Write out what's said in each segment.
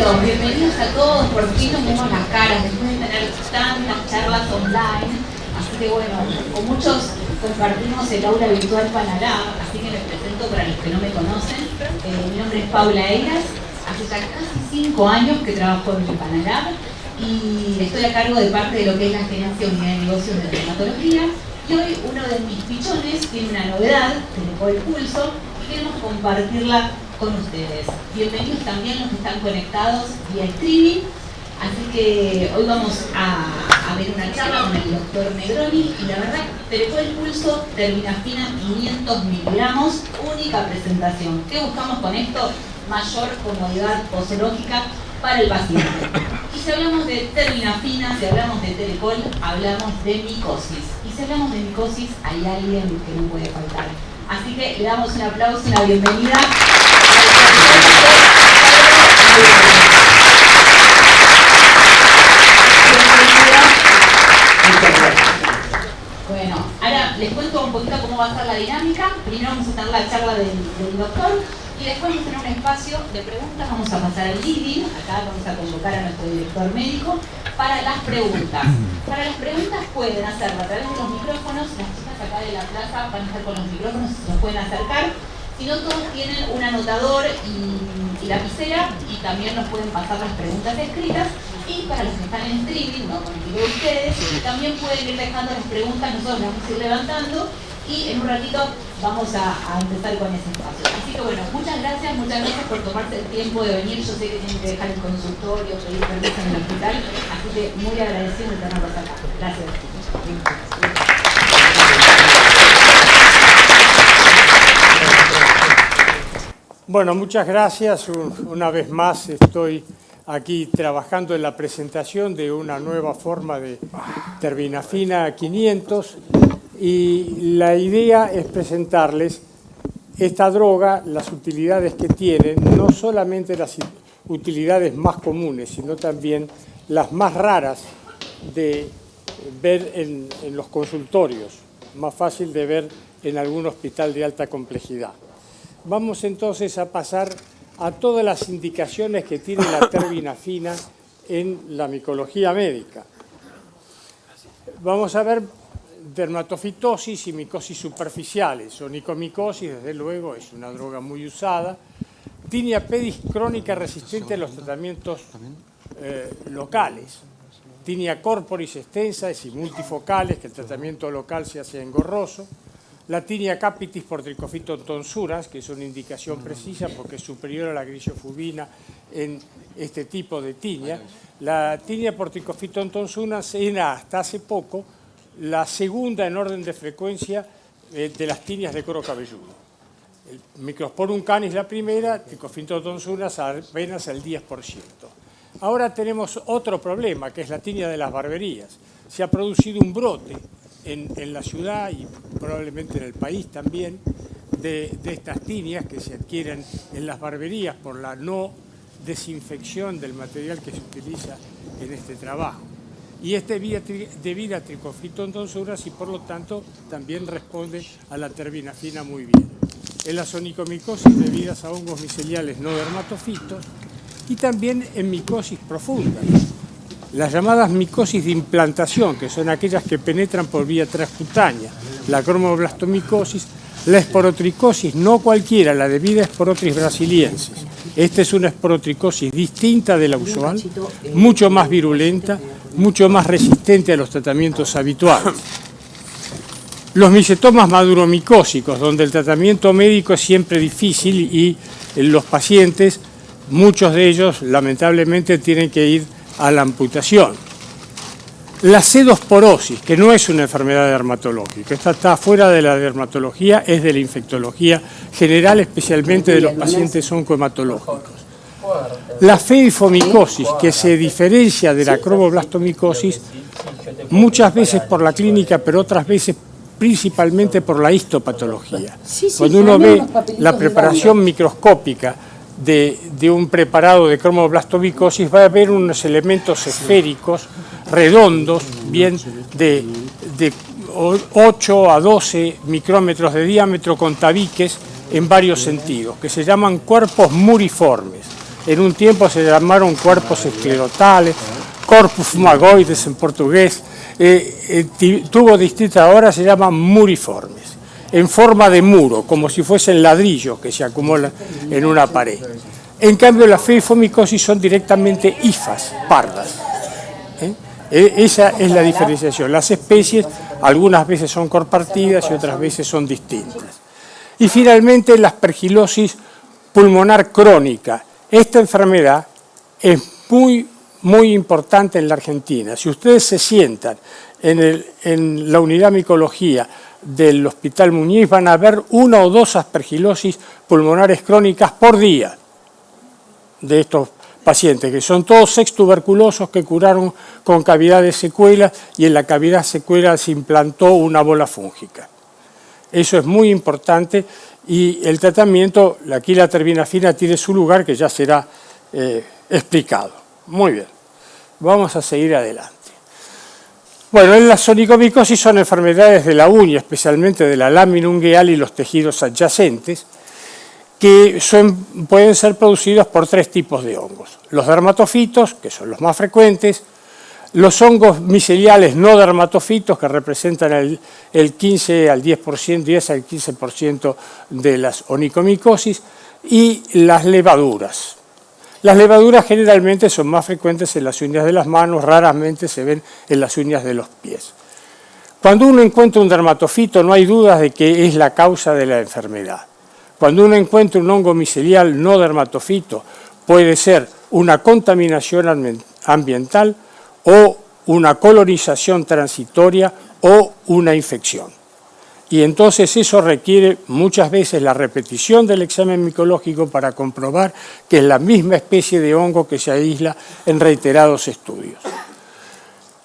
Bienvenidos, bienvenidos a todos. Por fin nos vemos las caras después de tener tantas charlas online. Así que bueno, con muchos compartimos el aula virtual Panalab, así que me presento para los que no me conocen. Mi nombre es Paula Eiras, hace ya casi 5 años que trabajo en el Panalab y estoy a cargo de parte de lo que es la gerencia unidad de negocios de dermatología. Y hoy uno de mis pichones tiene una novedad, Telecol Pulso, y queremos compartirla con ustedes. Bienvenidos también los que están conectados vía streaming. Así que hoy vamos a ver una charla con el doctor Negroni y la verdad, Telecol Pulso Terminafina 500 miligramos, única presentación. ¿Qué buscamos con esto? Mayor comodidad posológica para el paciente. Y si hablamos de Terminafina, si hablamos de Telecol, hablamos de micosis. Y si hablamos de micosis, hay alguien que no puede faltar. Así que le damos un aplauso, una bienvenida. Bueno, ahora les cuento un poquito cómo va a ser la dinámica. Primero vamos a tener la charla del doctor y después vamos a tener un espacio de preguntas. Vamos a pasar al living. Acá vamos a convocar a nuestro director médico para las preguntas. Para las preguntas pueden hacerlo a través de los micrófonos. Las chicas acá de la plaza van a estar con los micrófonos, se los pueden acercar. Si no, todos tienen un anotador y lapicera y también nos pueden pasar las preguntas escritas. Y para los que están en streaming, no contigo ustedes, también pueden ir dejando las preguntas, nosotros las vamos a ir levantando y en un ratito vamos a empezar con ese espacio. Así que bueno, muchas gracias por tomarse el tiempo de venir. Yo sé que tienen que dejar el consultorio, pedir permiso en el hospital, así que muy agradecido de tenerlos acá. Gracias. Bueno, muchas gracias. Una vez más estoy aquí trabajando en la presentación de una nueva forma de Terminafina 500 y la idea es presentarles esta droga, las utilidades que tiene, no solamente las utilidades más comunes, sino también las más raras de ver en los consultorios, más fácil de ver en algún hospital de alta complejidad. Vamos entonces a pasar a todas las indicaciones que tiene la Terminafina en la micología médica. Vamos a ver dermatofitosis y micosis superficiales. Onicomicosis, desde luego, es una droga muy usada. Tinea pedis crónica resistente a los tratamientos locales. Tinea corporis extensa y multifocales, que el tratamiento local se hace engorroso. La tinea capitis por Trichophyton tonsuras, que es una indicación precisa porque es superior a la grisiofubina en este tipo de tinea. La tinea por Trichophyton tonsuras era hasta hace poco la segunda en orden de frecuencia de las tineas de cuero cabelludo. El Microsporum canis la primera, Trichophyton tonsuras apenas el 10%. Ahora tenemos otro problema, que es la tinea de las barberías. Se ha producido un brote en la ciudad y probablemente en el país también de estas tineas que se adquieren en las barberías por la no desinfección del material que se utiliza en este trabajo. Y es debida a Trichophyton tonsuras y por lo tanto también responde a la Terminafina muy bien. En las onicomicosis debidas a hongos miceliales no dermatofitos y también en micosis profundas. Las llamadas micosis de implantación, que son aquellas que penetran por vía transcutánea, la cromoblastomicosis, la esporotricosis, no cualquiera, la debida Sporotris brasiliensis. Esta es una esporotricosis distinta de la usual, mucho más virulenta, mucho más resistente a los tratamientos habituales. Los micetomas maduromicósicos, donde el tratamiento médico es siempre difícil y los pacientes, muchos de ellos, lamentablemente, tienen que ir a la amputación. La sedosporosis, que no es una enfermedad dermatológica, esta está fuera de la dermatología, es de la infectología general, especialmente de los pacientes oncohematológicos. La feifomicosis, que se diferencia de la cromoblastomicosis, muchas veces por la clínica, pero otras veces principalmente por la histopatología. Cuando uno ve la preparación microscópica de un preparado de cromoblastomicosis, va a ver unos elementos esféricos, redondos, bien de 8 a 12 micrómetros de diámetro con tabiques en varios sentidos, que se llaman cuerpos muriformes. en un tiempo se llamaron cuerpos esclerotales, corpus fumagoides en portugués, tuvo distintas, ahora se llaman muriformes, en forma de muro, como si fuesen ladrillos que se acumulan en una pared. En cambio, las feifomicosis son directamente hifas, pardas. Esa es la diferenciación. Las especies algunas veces son compartidas y otras veces son distintas. Y finalmente, la aspergilosis pulmonar crónica. Esta enfermedad es muy importante en la Argentina. Si ustedes se sientan en la unidad micología del Hospital Muñiz, van a ver 1 o 2 aspergilosis pulmonares crónicas por día de estos pacientes, que son todos extuberculosos que curaron con cavidad de secuela y en la cavidad secuela se implantó una bola fúngica. Eso es muy importante y el tratamiento, aquí la terbinafina tiene su lugar que ya será explicado. Muy bien, vamos a seguir adelante. Bueno, las onicomicosis son enfermedades de la uña, especialmente de la lámina ungueal y los tejidos adyacentes, que pueden ser producidos por 3 tipos de hongos. Los dermatofitos, que son los más frecuentes, los hongos miceliales no dermatofitos, que representan el 15 al 10%, 10 al 15% de las onicomicosis, y las levaduras. Las levaduras generalmente son más frecuentes en las uñas de las manos, raramente se ven en las uñas de los pies. Cuando uno encuentra un dermatofito, no hay dudas de que es la causa de la enfermedad. Cuando uno encuentra un hongo micelial no dermatofito, puede ser una contaminación ambiental o una colonización transitoria o una infección. Y entonces eso requiere muchas veces la repetición del examen micológico para comprobar que es la misma especie de hongo que se aísla en reiterados estudios.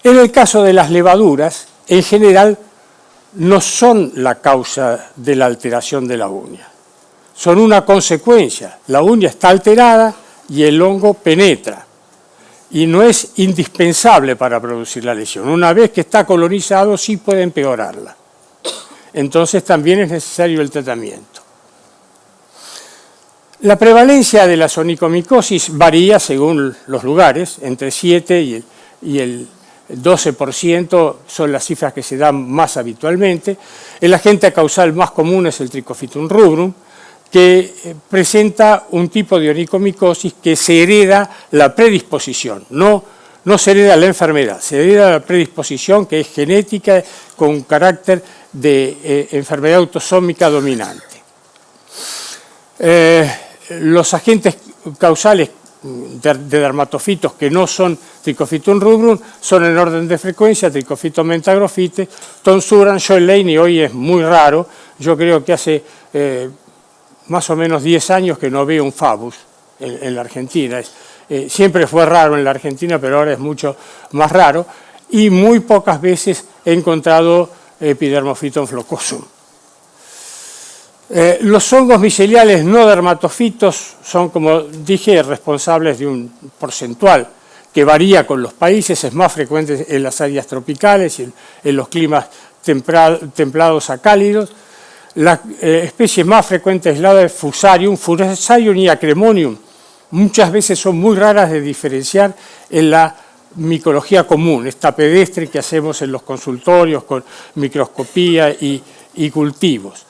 En el caso de las levaduras, en general, no son la causa de la alteración de la uña. Son una consecuencia. La uña está alterada y el hongo penetra. Y no es indispensable para producir la lesión. Una vez que está colonizado, sí puede empeorarla. Entonces también es necesario el tratamiento. La prevalencia de la onicomicosis varía según los lugares, entre 7 y el 12% son las cifras que se dan más habitualmente. El agente causal más común es el Trichophytum rubrum, que presenta un tipo de onicomicosis que se hereda la predisposición, no se hereda la enfermedad, se hereda la predisposición que es genética con carácter de enfermedad autosómica dominante. Los agentes causales de dermatofitos que no son Trichophytum rubrum son en orden de frecuencia: Trichophyton mentagrophyte, Tonsuran, Joel Lane, hoy es muy raro. Yo creo que hace más o menos 10 años que no veo un Fabus en la Argentina. Siempre fue raro en la Argentina, pero ahora es mucho más raro. Y muy pocas veces he encontrado Epidermophyton flocosum. Los hongos miceliales no dermatofitos son, como dije, responsables de un porcentual que varía con los países, es más frecuente en las áreas tropicales y en los climas templados a cálidos. La especie más frecuente es la de Fusarium y Acremonium. Muchas veces son muy raras de diferenciar en la micología común, esta pedestre que hacemos en los consultorios con microscopía y cultivos.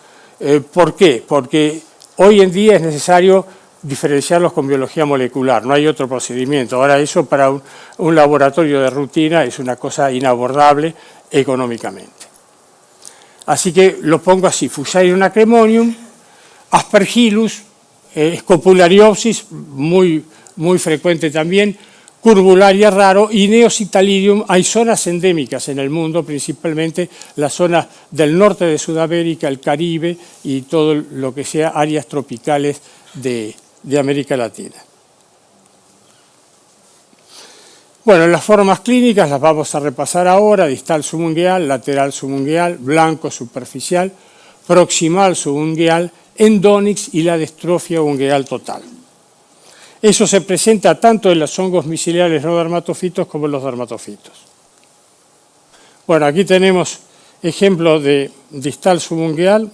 ¿Por qué? Porque hoy en día es necesario diferenciarlos con biología molecular, no hay otro procedimiento. Ahora eso para un laboratorio de rutina es una cosa inabordable económicamente. Así que lo pongo así: Fusarium acremonium, Aspergillus, Scopulariopsis, muy frecuente también, Curbularia raro, y Neositalidium. Hay zonas endémicas en el mundo, principalmente las zonas del norte de Sudamérica, el Caribe y todo lo que sea áreas tropicales de América Latina. Bueno, las formas clínicas las vamos a repasar ahora: distal subungueal, lateral subungueal, blanco superficial, proximal subungueal, endonix y la distrofia ungueal total. Eso se presenta tanto en los hongos miceliales no dermatofitos como en los dermatofitos. Bueno, aquí tenemos ejemplo de distal subungueal.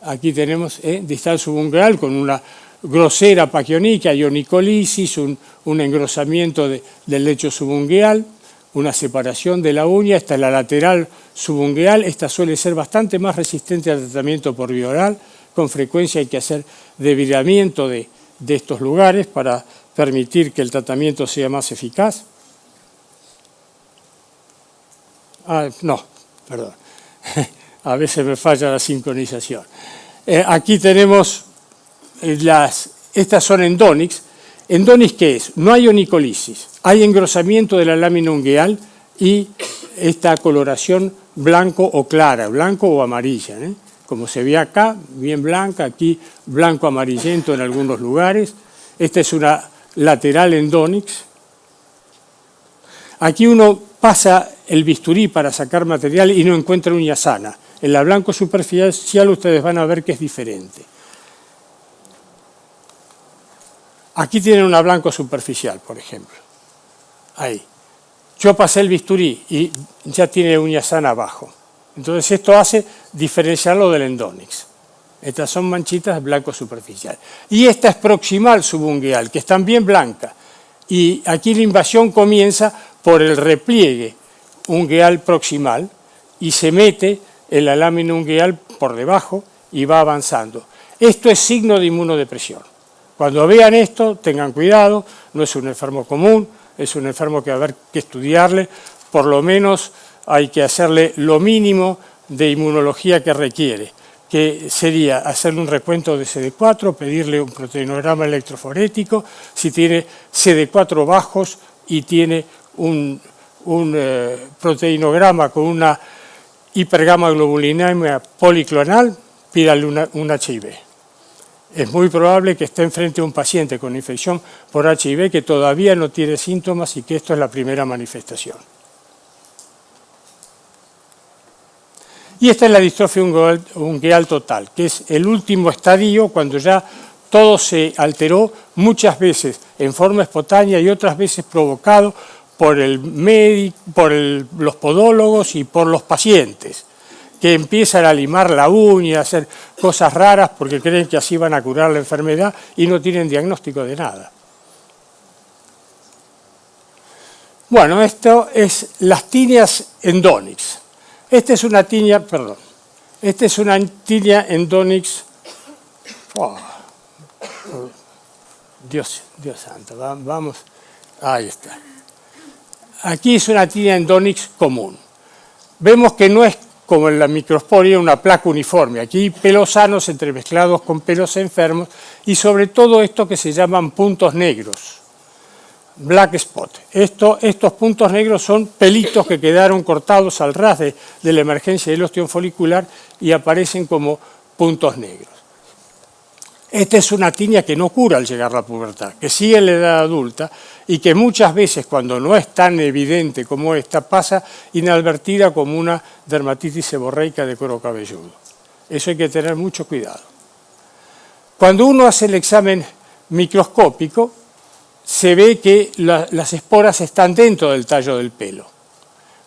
Aquí tenemos distal subungueal con una grosera paquionica, hay onicolisis, un engrosamiento del lecho subungueal, una separación de la uña. Esta es la lateral subungueal, esta suele ser bastante más resistente al tratamiento por vía oral. Con frecuencia hay que hacer debridamiento de estos lugares para permitir que el tratamiento sea más eficaz. No, perdón, a veces me falla la sincronización. Aquí tenemos estas son endónix. ¿Endónix qué es? No hay onicolisis, hay engrosamiento de la lámina ungueal y esta coloración blanco o clara, blanco o amarilla, ¿eh? Como se ve acá, bien blanca, aquí blanco amarillento en algunos lugares. Esta es una lateral endónix. Aquí uno pasa el bisturí para sacar material y no encuentra uña sana. En la blanco superficial ustedes van a ver que es diferente. Aquí tienen una blanco superficial, por ejemplo. Ahí. Yo pasé el bisturí y ya tiene uña sana abajo. Entonces esto hace diferenciarlo del endónix. Estas son manchitas blanco superficial. Y esta es proximal subungueal, que es también blanca. Y aquí la invasión comienza por el repliegue ungueal proximal y se mete en la lámina ungueal por debajo y va avanzando. Esto es signo de inmunodepresión. Cuando vean esto, tengan cuidado, no es un enfermo común, es un enfermo que va a haber que estudiarle, por lo menos hay que hacerle lo mínimo de inmunología que requiere, que sería hacerle un recuento de CD4, pedirle un proteinograma electroforético, si tiene CD4 bajos y tiene un proteinograma con una hipergamma globulinemia policlonal, pídale un HIV. Es muy probable que esté enfrente a un paciente con infección por HIV que todavía no tiene síntomas y que esto es la primera manifestación. Y esta es la distrofia ungueal total, que es el último estadio cuando ya todo se alteró, muchas veces en forma espontánea y otras veces provocado por el médico, por los podólogos y por los pacientes, que empiezan a limar la uña, a hacer cosas raras porque creen que así van a curar la enfermedad y no tienen diagnóstico de nada. Bueno, esto es las tinias endónix. Esta es una tinia, perdón, esta es una tinia endónix. Oh, Dios santo, vamos, ahí está. Aquí es una tinia endónix común. Vemos que no es como en la microsporia una placa uniforme. Aquí hay pelos sanos entremezclados con pelos enfermos y sobre todo esto que se llaman puntos negros, black spot. Estos puntos negros son pelitos que quedaron cortados al ras de la emergencia del ostión folicular y aparecen como puntos negros. Esta es una tinia que no cura al llegar a la pubertad, que sigue en la edad adulta y que muchas veces, cuando no es tan evidente como esta, pasa inadvertida como una dermatitis seborreica de cuero cabelludo. Eso hay que tener mucho cuidado. Cuando uno hace el examen microscópico, se ve que las esporas están dentro del tallo del pelo.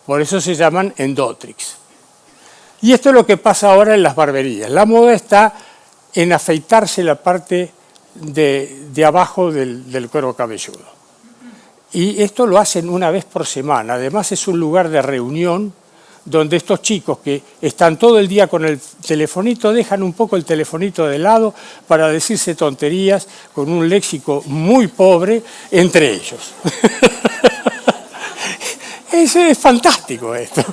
Por eso se llaman endotrix. Y esto es lo que pasa ahora en las barberías. La moda está en afeitarse la parte de abajo del cuero cabelludo. Y esto lo hacen una vez por semana. Además es un lugar de reunión donde estos chicos que están todo el día con el telefonito, dejan un poco el telefonito de lado para decirse tonterías con un léxico muy pobre entre ellos. Es fantástico esto.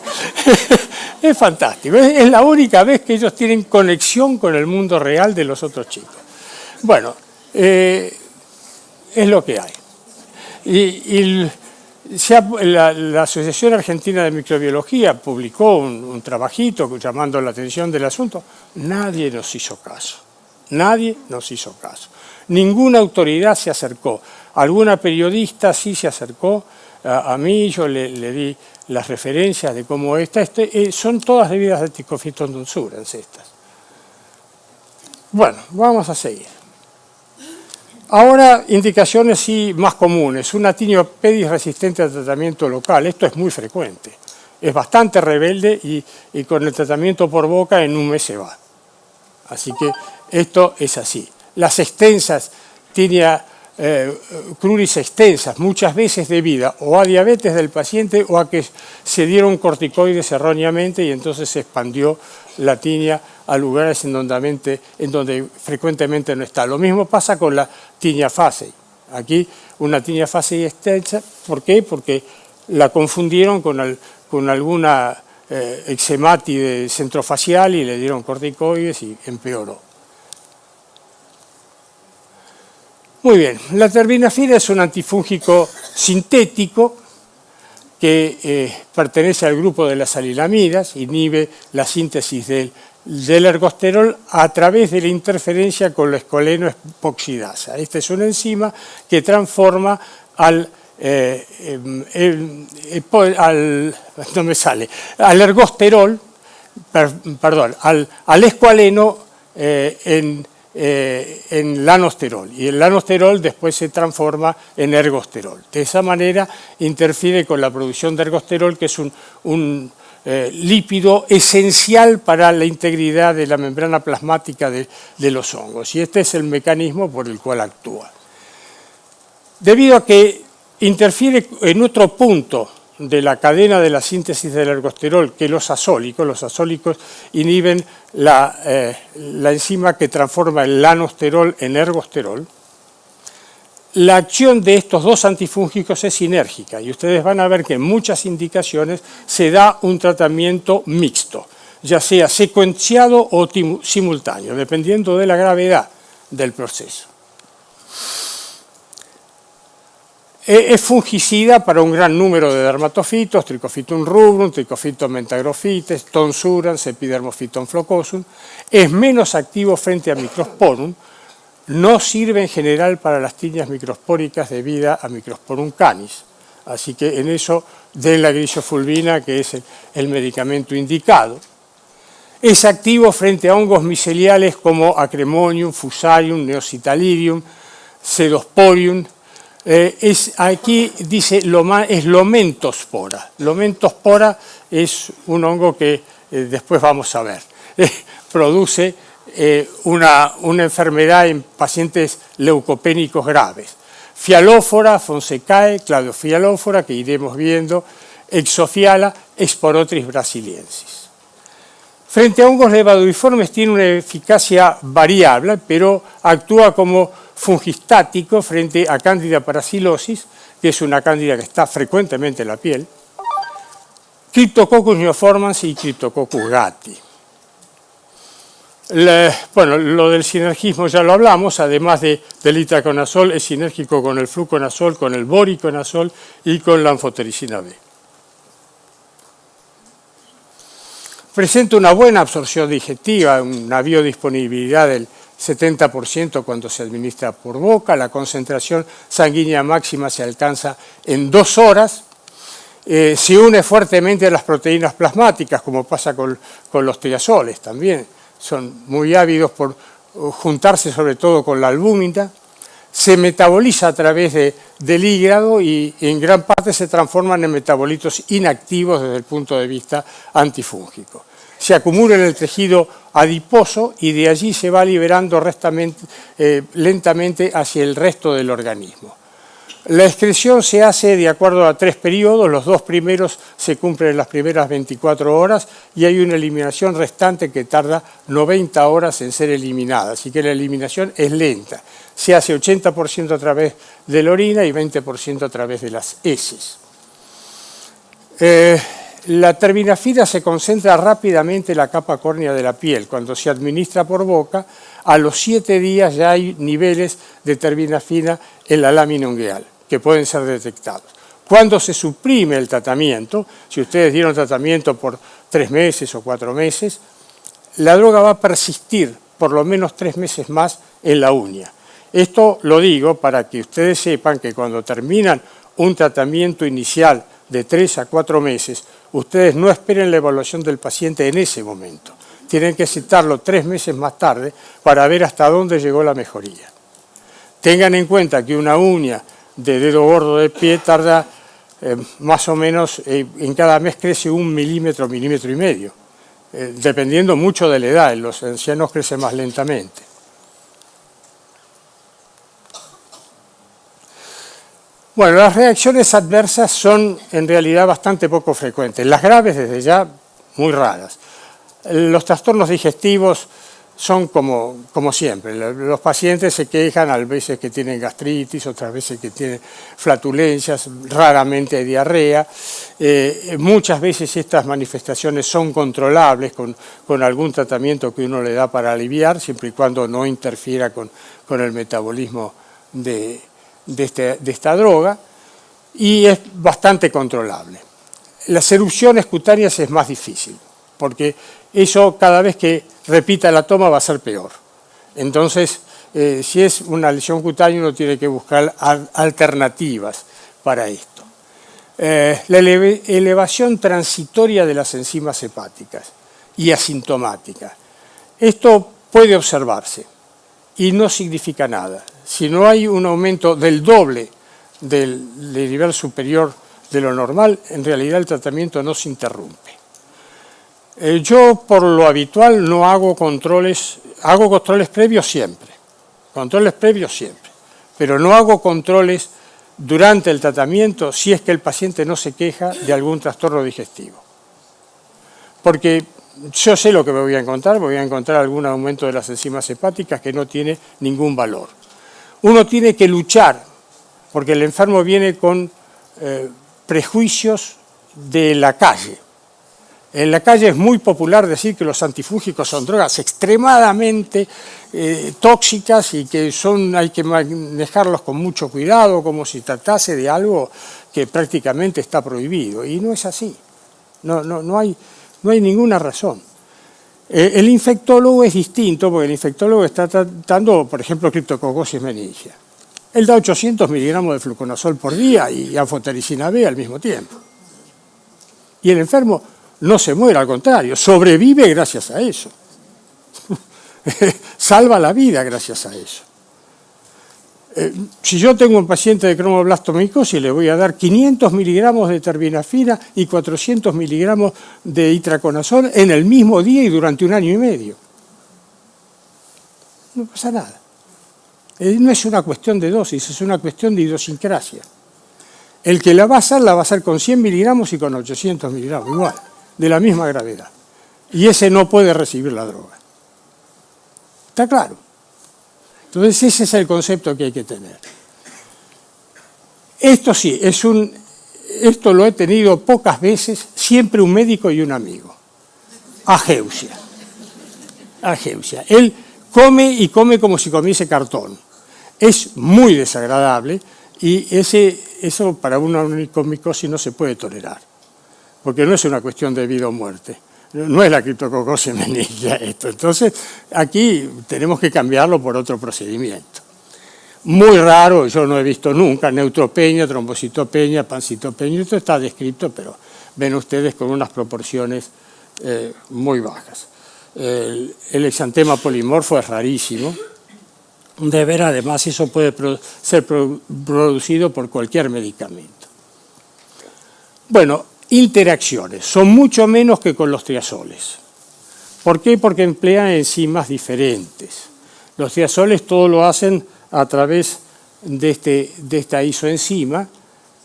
Es fantástico. Es la única vez que ellos tienen conexión con el mundo real de los otros chicos. Bueno, es lo que hay. La Asociación Argentina de Microbiología publicó un trabajito llamando la atención del asunto. Nadie nos hizo caso. Nadie nos hizo caso. Ninguna autoridad se acercó. Alguna periodista sí se acercó a mí, yo le di las referencias de cómo son todas debidas a Ticophyton dulcurans estas. Bueno, vamos a seguir. Ahora, indicaciones sí más comunes. Una Tinniopedis resistente al tratamiento local. Esto es muy frecuente. Es bastante rebelde y con el tratamiento por boca en un mes se va. Así que esto es así. las extensas tinea cruris extensas, muchas veces debida o a diabetes del paciente o a que se dieron corticoides erróneamente y entonces se expandió la tinea a lugares en donde frecuentemente no está. Lo mismo pasa con la tinea faciei. Aquí una tinea faciei extensa, ¿por qué? Porque la confundieron con alguna eczematide centrofacial y le dieron corticoides y empeoró. Muy bien, la terbinafina es un antifúngico sintético que pertenece al grupo de las alilamidas, inhibe la síntesis del ergosterol a través de la interferencia con la escoleno-epoxidasa. Esta es una enzima que transforma al ergosterol, al escualeno en lanosterol, y el lanosterol después se transforma en ergosterol. De esa manera interfiere con la producción de ergosterol, que es un lípido esencial para la integridad de la membrana plasmática de los hongos, y este es el mecanismo por el cual actúa. Debido a que interfiere en otro punto de la cadena de la síntesis del ergosterol, que los azólicos inhiben la enzima que transforma el lanosterol en ergosterol. La acción de estos dos antifúngicos es sinérgica y ustedes van a ver que en muchas indicaciones se da un tratamiento mixto, ya sea secuenciado o simultáneo, dependiendo de la gravedad del proceso. Es fungicida para un gran número de dermatofitos, Trichophytum rubrum, Trichophyton mentagrophytes, Tonsurans, Epidermophyton flocosum. Es menos activo frente a Microsporum. No sirve en general para las tiñas microspóricas debido a Microsporum canis. Así que en eso den la grisofulvina, que es el medicamento indicado. Es activo frente a hongos miceliales como Acremonium, Fusarium, Neositalidium, Pseudosporium. Aquí dice es Lomentospora. Lomentospora es un hongo que después vamos a ver. Produce una enfermedad en pacientes leucopénicos graves. Fialófora, Fonsecae, Cladofialófora, que iremos viendo, Exofiala, Sporotris brasiliensis. Frente a hongos levaduriformes tiene una eficacia variable, pero actúa como fungistático frente a Candida parasilosis, que es una cándida que está frecuentemente en la piel, Cryptococcus neoformans y Cryptococcus gatti. Bueno, lo del sinergismo ya lo hablamos, además del itraconazol, es sinérgico con el fluconazol, con el boriconazol y con la anfotericina B. Presenta una buena absorción digestiva, una biodisponibilidad del 70% cuando se administra por boca, la concentración sanguínea máxima se alcanza en 2 horas, se une fuertemente a las proteínas plasmáticas, como pasa con los triazoles también, son muy ávidos por juntarse sobre todo con la albúmina, se metaboliza a través del hígado y en gran parte se transforman en metabolitos inactivos desde el punto de vista antifúngico. Se acumula en el tejido adiposo y de allí se va liberando lentamente hacia el resto del organismo. La excreción se hace de acuerdo a 3 periodos, los 2 primeros se cumplen en las primeras 24 horas y hay una eliminación restante que tarda 90 horas en ser eliminada, así que la eliminación es lenta. Se hace 80% a través de la orina y 20% a través de las heces. La terbinafina se concentra rápidamente en la capa córnea de la piel. Cuando se administra por boca, a los 7 días ya hay niveles de terbinafina en la lámina ungueal que pueden ser detectados. Cuando se suprime el tratamiento, si ustedes dieron tratamiento por 3 meses o 4 meses, la droga va a persistir por lo menos 3 meses más en la uña. Esto lo digo para que ustedes sepan que cuando terminan un tratamiento inicial de 3 a 4 meses, ustedes no esperen la evaluación del paciente en ese momento. Tienen que citarlo 3 meses más tarde para ver hasta dónde llegó la mejoría. Tengan en cuenta que una uña de dedo gordo de pie tarda más o menos, en cada mes crece 1 milímetro, milímetro y medio, dependiendo mucho de la edad. En los ancianos crece más lentamente. Bueno, las reacciones adversas son en realidad bastante poco frecuentes. Las graves desde ya muy raras. Los trastornos digestivos son como siempre. Los pacientes se quejan a veces que tienen gastritis, otras veces que tienen flatulencias, raramente diarrea. Muchas veces estas manifestaciones son controlables con algún tratamiento que uno le da para aliviar, siempre y cuando no interfiera con el metabolismo de esta droga, y es bastante controlable. Las erupciones cutáneas es más difícil, porque eso cada vez que repita la toma va a ser peor. Entonces, si es una lesión cutánea, uno tiene que buscar alternativas para esto. La elevación transitoria de las enzimas hepáticas y asintomática. Esto puede observarse y no significa nada. Si no hay un aumento del doble del nivel superior de lo normal, en realidad el tratamiento no se interrumpe. Yo, por lo habitual, no hago controles previos siempre, pero no hago controles durante el tratamiento si es que el paciente no se queja de algún trastorno digestivo. Porque yo sé lo que me voy a encontrar algún aumento de las enzimas hepáticas que no tiene ningún valor. Uno tiene que luchar, porque el enfermo viene con prejuicios de la calle. En la calle es muy popular decir que los antifúngicos son drogas extremadamente tóxicas y que hay que manejarlos con mucho cuidado, como si tratase de algo que prácticamente está prohibido. Y no es así. No hay ninguna razón. El infectólogo es distinto, porque el infectólogo está tratando, por ejemplo, Cryptococcus meningea. Él da 800 miligramos de fluconazol por día y anfotericina B al mismo tiempo. Y el enfermo no se muere, al contrario, sobrevive gracias a eso. Salva la vida gracias a eso. Si yo tengo un paciente de cromoblastomicosis, le voy a dar 500 miligramos de terbinafina y 400 miligramos de itraconazol en el mismo día y durante 1 año y medio. No pasa nada. No es una cuestión de dosis, es una cuestión de idiosincrasia. El que la va a hacer con 100 miligramos y con 800 miligramos, igual, de la misma gravedad. Y ese no puede recibir la droga. ¿Está claro? Entonces ese es el concepto que hay que tener. Esto sí, esto lo he tenido pocas veces, siempre un médico y un amigo. Ageusia. Él come y come como si comiese cartón. Es muy desagradable y eso para una onicomicosis no se puede tolerar, porque no es una cuestión de vida o muerte. No es la Cryptococcus meningea esto. Entonces, aquí tenemos que cambiarlo por otro procedimiento. Muy raro, yo no he visto nunca, neutropenia, trombocitopenia, pancitopenia, esto está descrito, pero ven ustedes con unas proporciones muy bajas. El exantema polimorfo es rarísimo. De ver, además, eso puede ser producido por cualquier medicamento. Bueno, interacciones. Son mucho menos que con los triazoles. ¿Por qué? Porque emplean enzimas diferentes. Los triazoles todo lo hacen a través de esta isoenzima,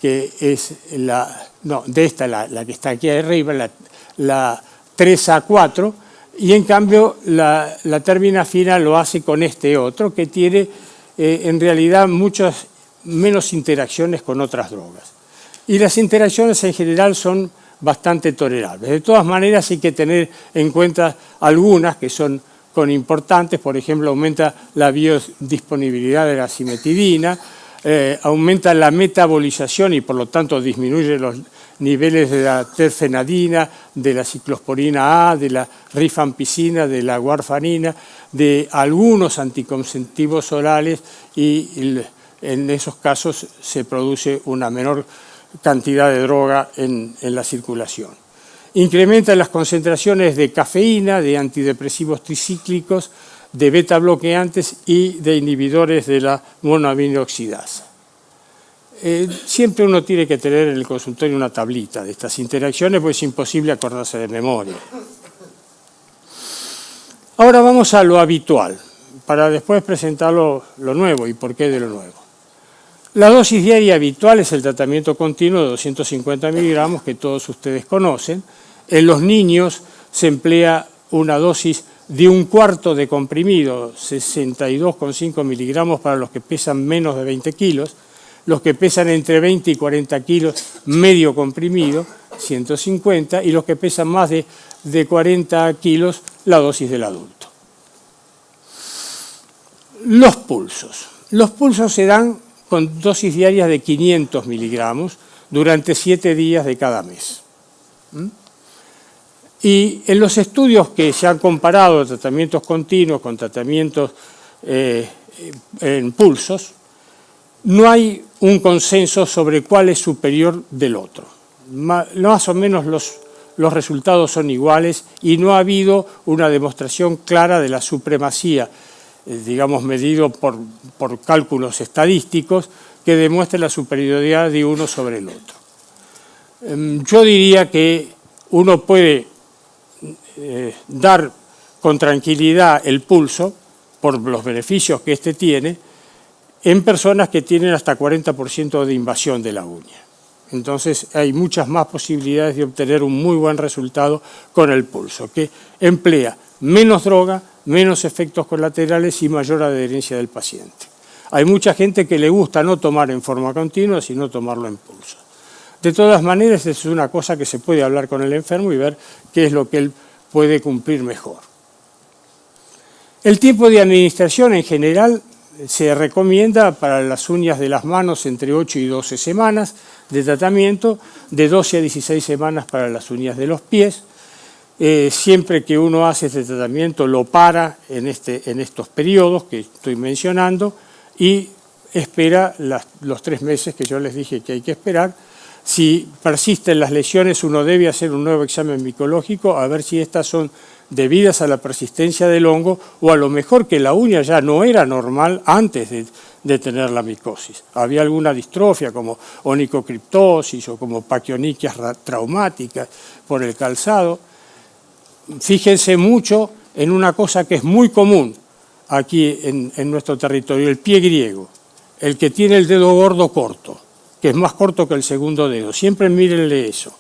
que es la que está aquí arriba, la 3A4, y en cambio la terbinafina lo hace con este otro, que tiene en realidad muchas menos interacciones con otras drogas. Y las interacciones en general son bastante tolerables. De todas maneras hay que tener en cuenta algunas que son importantes. Por ejemplo, aumenta la biodisponibilidad de la cimetidina, aumenta la metabolización y por lo tanto disminuye los niveles de la terfenadina, de la ciclosporina A, de la rifampicina, de la warfarina, de algunos anticonceptivos orales y en esos casos se produce una menor cantidad de droga en la circulación. Incrementa las concentraciones de cafeína, de antidepresivos tricíclicos, de beta bloqueantes y de inhibidores de la monoaminoxidasa. Siempre uno tiene que tener en el consultorio una tablita de estas interacciones, pues es imposible acordarse de memoria. Ahora vamos a lo habitual, para después presentar lo nuevo y por qué de lo nuevo. La dosis diaria habitual es el tratamiento continuo de 250 miligramos que todos ustedes conocen. En los niños se emplea una dosis de 1/4 de comprimido, 62,5 miligramos para los que pesan menos de 20 kilos, los que pesan entre 20 y 40 kilos, medio comprimido, 150, y los que pesan más de 40 kilos, la dosis del adulto. Los pulsos. Los pulsos se dan con dosis diarias de 500 miligramos durante 7 días de cada mes. Y en los estudios que se han comparado tratamientos continuos con tratamientos en pulsos, no hay un consenso sobre cuál es superior del otro. Más o menos los resultados son iguales y no ha habido una demostración clara de la supremacía, digamos, medido por cálculos estadísticos, que demuestre la superioridad de uno sobre el otro. Yo diría que uno puede dar con tranquilidad el pulso, por los beneficios que éste tiene, en personas que tienen hasta 40% de invasión de la uña. Entonces hay muchas más posibilidades de obtener un muy buen resultado con el pulso, que emplea menos droga, menos efectos colaterales y mayor adherencia del paciente. Hay mucha gente que le gusta no tomar en forma continua, sino tomarlo en pulso. De todas maneras, es una cosa que se puede hablar con el enfermo y ver qué es lo que él puede cumplir mejor. El tiempo de administración en general se recomienda para las uñas de las manos entre 8 y 12 semanas de tratamiento, de 12 a 16 semanas para las uñas de los pies. Siempre que uno hace este tratamiento lo para en estos periodos que estoy mencionando y espera los 3 meses que yo les dije que hay que esperar. Si persisten las lesiones, uno debe hacer un nuevo examen micológico a ver si estas son debidas a la persistencia del hongo o a lo mejor que la uña ya no era normal antes de tener la micosis. Había alguna distrofia como onicocriptosis o como paquioniquias traumáticas por el calzado. Fíjense mucho en una cosa que es muy común aquí en nuestro territorio, el pie griego, el que tiene el dedo gordo corto, que es más corto que el segundo dedo. Siempre mírenle eso.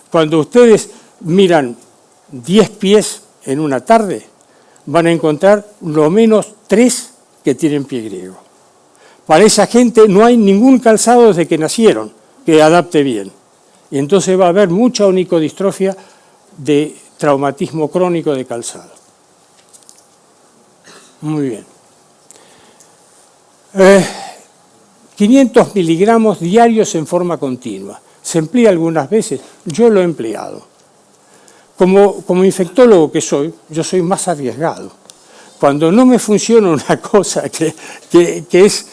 Cuando ustedes miran 10 pies en una tarde, van a encontrar lo menos 3 que tienen pie griego. Para esa gente no hay ningún calzado desde que nacieron que adapte bien. Y entonces va a haber mucha onicodistrofia de traumatismo crónico de calzado. Muy bien. 500 miligramos diarios en forma continua. ¿Se emplea algunas veces? Yo lo he empleado. Como infectólogo que soy, yo soy más arriesgado. Cuando no me funciona una cosa que es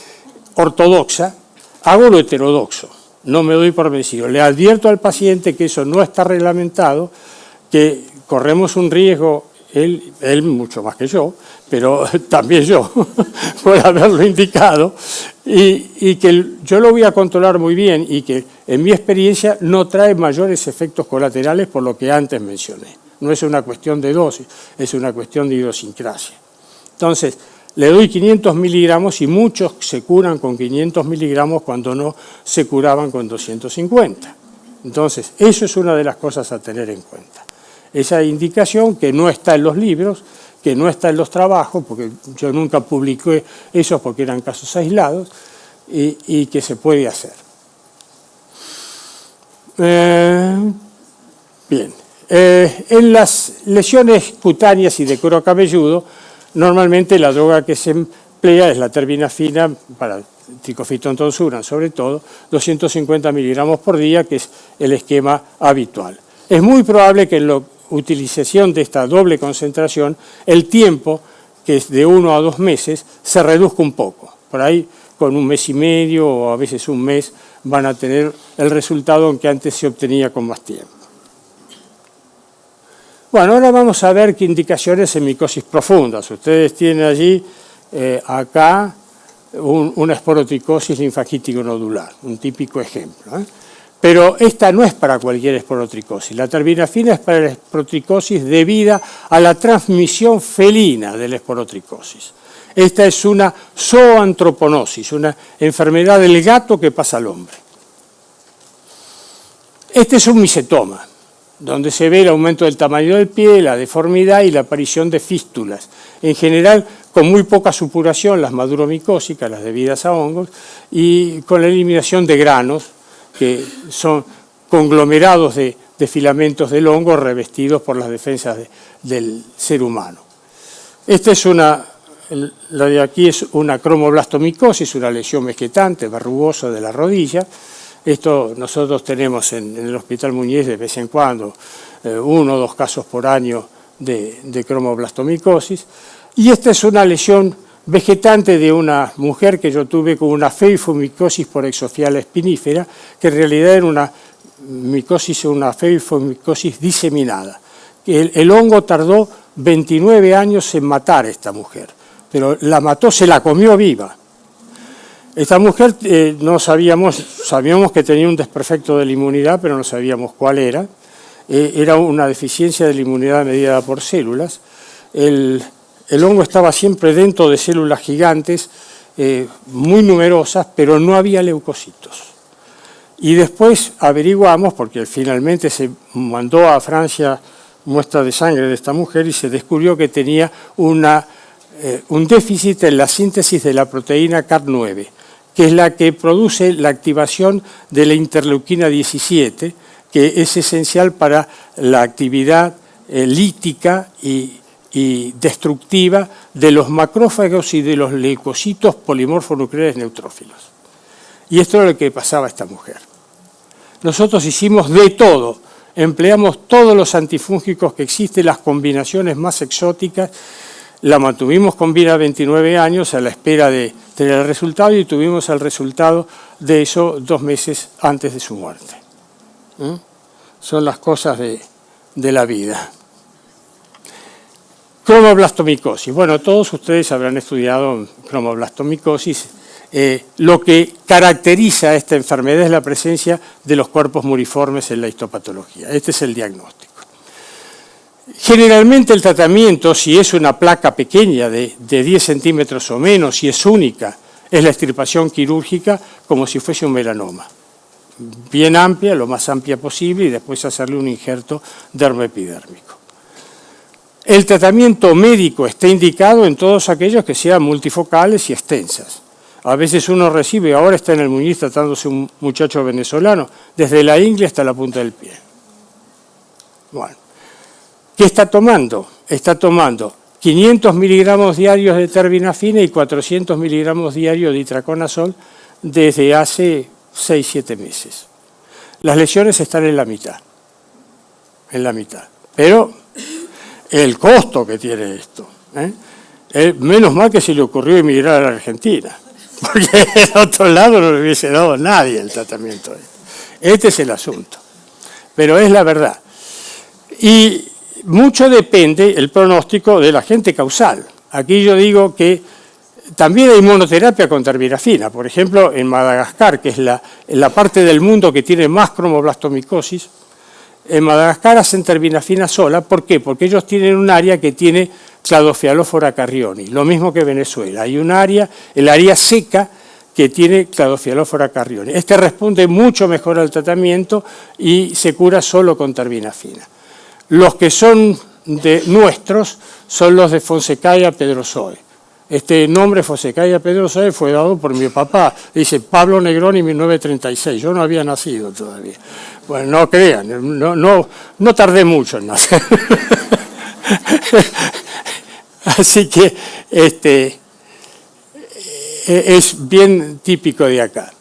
ortodoxa, hago lo heterodoxo. No me doy por vencido. Le advierto al paciente que eso no está reglamentado, que corremos un riesgo, él mucho más que yo, pero también yo, por haberlo indicado, y que yo lo voy a controlar muy bien y que en mi experiencia no trae mayores efectos colaterales por lo que antes mencioné. No es una cuestión de dosis, es una cuestión de idiosincrasia. Entonces, le doy 500 miligramos y muchos se curan con 500 miligramos cuando no se curaban con 250. Entonces, eso es una de las cosas a tener en cuenta. Esa indicación que no está en los libros, que no está en los trabajos, porque yo nunca publiqué eso porque eran casos aislados, y que se puede hacer. Bien. En las lesiones cutáneas y de cuero cabelludo, normalmente la droga que se emplea es la terbinafina para tricofitón tonsura, sobre todo, 250 miligramos por día, que es el esquema habitual. Es muy probable que en la utilización de esta doble concentración, el tiempo, que es de 1 a 2 meses, se reduzca un poco. Por ahí, con 1 mes y medio o a veces 1 mes, van a tener el resultado que antes se obtenía con más tiempo. Bueno, ahora vamos a ver qué indicaciones en micosis profundas. Ustedes tienen allí, acá, una esporotricosis linfagítico nodular, un típico ejemplo. Pero esta no es para cualquier esporotricosis. La terbinafina es para la esporotricosis debida a la transmisión felina de la esporotricosis. Esta es una zoantroponosis, una enfermedad del gato que pasa al hombre. Este es un micetoma, donde se ve el aumento del tamaño del pie, la deformidad y la aparición de fístulas. En general, con muy poca supuración, las maduromicósicas, las debidas a hongos, y con la eliminación de granos, que son conglomerados de filamentos del hongo revestidos por las defensas del ser humano. Esta es la de aquí es una cromoblastomicosis, una lesión vegetante, verrugosa de la rodilla. Esto nosotros tenemos en el Hospital Muñiz de vez en cuando, 1 o 2 casos por año de cromoblastomicosis. Y esta es una lesión vegetante de una mujer que yo tuve con una feifomicosis por exofiala espinífera, que en realidad era una feifomicosis diseminada. El hongo tardó 29 años en matar a esta mujer, pero la mató, se la comió viva. Esta mujer no sabíamos que tenía un desperfecto de la inmunidad, pero no sabíamos cuál era. Era una deficiencia de la inmunidad mediada por células. El hongo estaba siempre dentro de células gigantes, muy numerosas, pero no había leucocitos. Y después averiguamos, porque finalmente se mandó a Francia muestra de sangre de esta mujer y se descubrió que tenía un déficit en la síntesis de la proteína CAR9, que es la que produce la activación de la interleuquina 17, que es esencial para la actividad lítica y destructiva de los macrófagos y de los leucocitos polimorfonucleares neutrófilos. Y esto era lo que pasaba a esta mujer. Nosotros hicimos de todo, empleamos todos los antifúngicos que existen, las combinaciones más exóticas, la mantuvimos con vida 29 años a la espera de tener el resultado y tuvimos el resultado de eso 2 meses antes de su muerte. Son las cosas de la vida. Cromoblastomicosis. Bueno, todos ustedes habrán estudiado cromoblastomicosis. Lo que caracteriza a esta enfermedad es la presencia de los cuerpos muriformes en la histopatología. Este es el diagnóstico. Generalmente el tratamiento, si es una placa pequeña de 10 centímetros o menos, si es única, es la extirpación quirúrgica como si fuese un melanoma. Bien amplia, lo más amplia posible, y después hacerle un injerto dermoepidérmico. El tratamiento médico está indicado en todos aquellos que sean multifocales y extensas. A veces uno recibe, ahora está en el Muñiz tratándose un muchacho venezolano, desde la ingle hasta la punta del pie. Bueno, ¿qué está tomando? Está tomando 500 miligramos diarios de terbinafina y 400 miligramos diarios de itraconazol desde hace 6-7 meses. Las lesiones están en la mitad. Pero el costo que tiene esto, menos mal que se le ocurrió emigrar a la Argentina, porque del otro lado no le hubiese dado nadie el tratamiento. Este es el asunto, pero es la verdad. Y mucho depende el pronóstico del agente causal. Aquí yo digo que también hay monoterapia con terbinafina. Por ejemplo, en Madagascar, que es la parte del mundo que tiene más cromoblastomicosis, en Madagascar hacen terbinafina sola. ¿Por qué? Porque ellos tienen un área que tiene Cladofialófora carrioni, lo mismo que Venezuela. Hay un área, el área seca, que tiene Cladofialófora carrioni. Este responde mucho mejor al tratamiento y se cura solo con terbinafina. Los que son nuestros son los de Fonsecaia pedrosoe. Este nombre Fonsecaia pedrosoe fue dado por mi papá. Dice Pablo Negroni 1936. Yo no había nacido todavía. Bueno, no crean, no tardé mucho en nacer. Así que es bien típico de acá.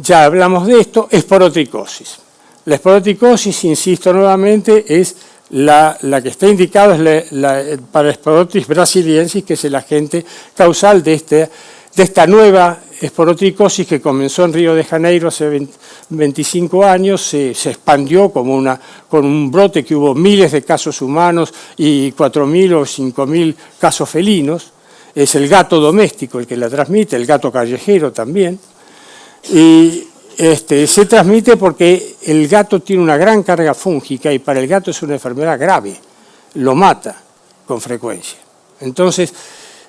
Ya hablamos de esto, esporotricosis. La esporotricosis, insisto nuevamente, es la que está indicada para Esporotrix brasiliensis, que es el agente causal de esta nueva esporotricosis que comenzó en Río de Janeiro hace 25 años, se expandió con un brote que hubo miles de casos humanos y 4.000 o 5.000 casos felinos. Es el gato doméstico el que la transmite, el gato callejero también. Y se transmite porque el gato tiene una gran carga fúngica y para el gato es una enfermedad grave, lo mata con frecuencia. Entonces,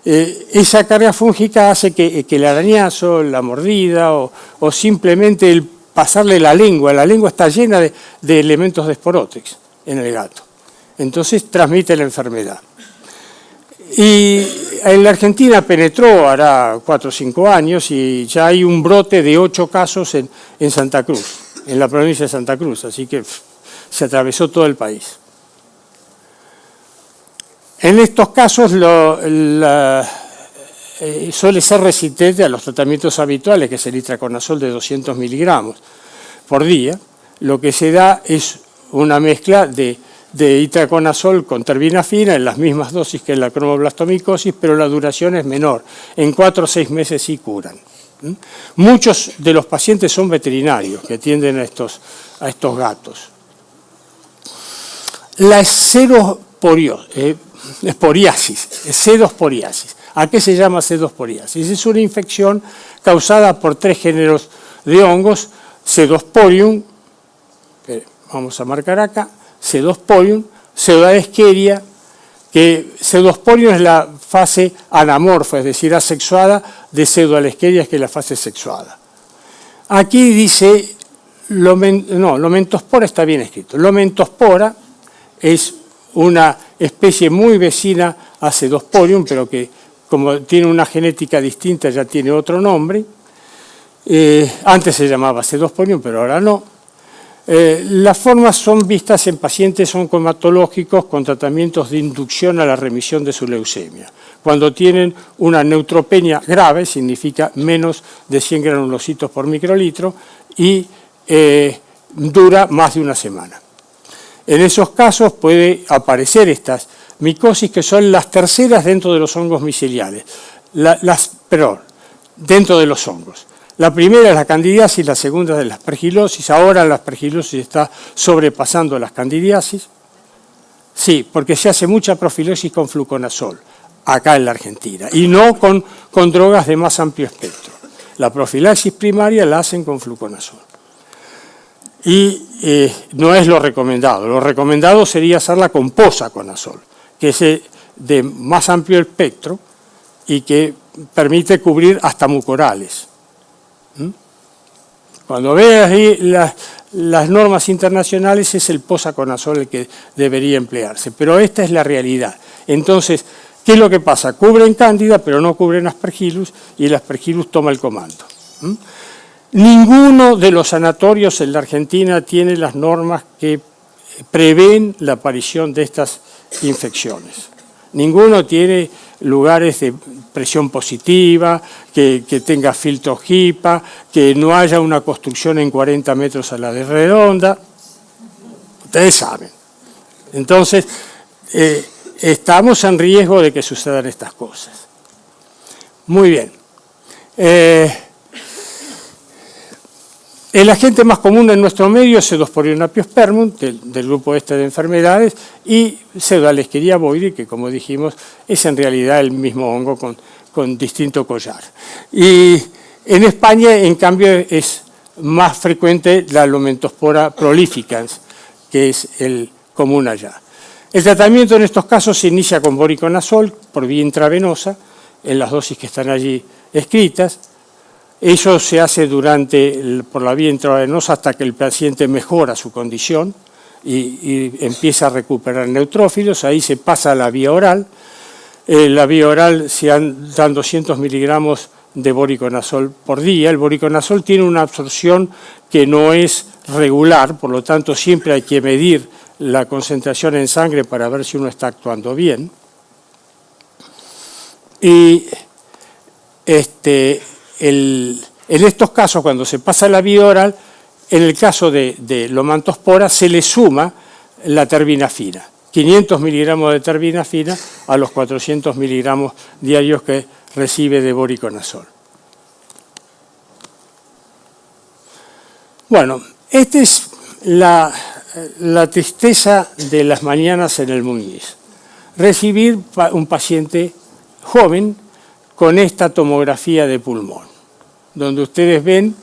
esa carga fúngica hace que el arañazo, la mordida o simplemente el pasarle la lengua está llena de elementos de Sporotex en el gato. Entonces transmite la enfermedad. Y en la Argentina penetró hará 4 o 5 años y ya hay un brote de 8 casos en Santa Cruz, en la provincia de Santa Cruz, así que se atravesó todo el país. En estos casos suele ser resistente a los tratamientos habituales, que es el itraconazol de 200 miligramos por día. Lo que se da es una mezcla de itraconazol con terbinafina en las mismas dosis que en la cromoblastomicosis, pero la duración es menor. En 4 o 6 meses sí curan. Muchos de los pacientes son veterinarios que atienden a estos gatos. La pseudosporiasis. ¿A qué se llama pseudosporiasis? Es una infección causada por 3 géneros de hongos, Pseudosporium, vamos a marcar acá, Pseudosporium, Pseudoescherichia, que Pseudosporium es la fase anamorfa, es decir, asexuada, de Pseudoescherichia, que es la fase sexuada. Aquí dice, Lomentospora está bien escrito. Lomentospora es una especie muy vecina a Pseudosporium, pero que como tiene una genética distinta ya tiene otro nombre. Antes se llamaba Pseudosporium, pero ahora no. Las formas son vistas en pacientes oncohematológicos con tratamientos de inducción a la remisión de su leucemia. Cuando tienen una neutropenia grave, significa menos de 100 granulocitos por microlitro, y dura más de una semana. En esos casos puede aparecer estas micosis que son las terceras dentro de los hongos miceliales, dentro de los hongos. La primera es la candidiasis, la segunda es la aspergilosis. Ahora la aspergilosis está sobrepasando las candidiasis. Sí, porque se hace mucha profilaxis con fluconazol, acá en la Argentina, y no con drogas de más amplio espectro. La profilaxis primaria la hacen con fluconazol. Y no es lo recomendado. Lo recomendado sería hacerla con posaconazol, que es de más amplio espectro y que permite cubrir hasta mucorales. Cuando veas ahí las normas internacionales, es el posaconazol el que debería emplearse, pero esta es la realidad. Entonces, ¿qué es lo que pasa? Cubren cándida, pero no cubren aspergillus, y el aspergillus toma el comando. Ninguno de los sanatorios en la Argentina tiene las normas que prevén la aparición de estas infecciones. Ninguno tiene lugares de presión positiva, que tenga filtro HIPAA, que no haya una construcción en 40 metros a la de redonda. Ustedes saben. Entonces, estamos en riesgo de que sucedan estas cosas. Muy bien. El agente más común en nuestro medio es Pseudosporium apiospermum, del grupo este de enfermedades, y Pseudoescherichia bovidii, que como dijimos es en realidad el mismo hongo con distinto collar. Y en España, en cambio, es más frecuente la Lomentospora prolificans, que es el común allá. El tratamiento en estos casos se inicia con voriconazol por vía intravenosa, en las dosis que están allí escritas. Eso se hace por la vía intravenosa hasta que el paciente mejora su condición y empieza a recuperar neutrófilos. Ahí se pasa a la vía oral. La vía oral se dan 200 miligramos de voriconazol por día. El voriconazol tiene una absorción que no es regular, por lo tanto siempre hay que medir la concentración en sangre para ver si uno está actuando bien. Y en estos casos, cuando se pasa la vía oral, en el caso de Lomentospora se le suma la terbinafina, 500 miligramos de terbinafina a los 400 miligramos diarios que recibe de voriconazol. Bueno, esta es la tristeza de las mañanas en el Muñiz. Recibir un paciente joven con esta tomografía de pulmón, donde ustedes ven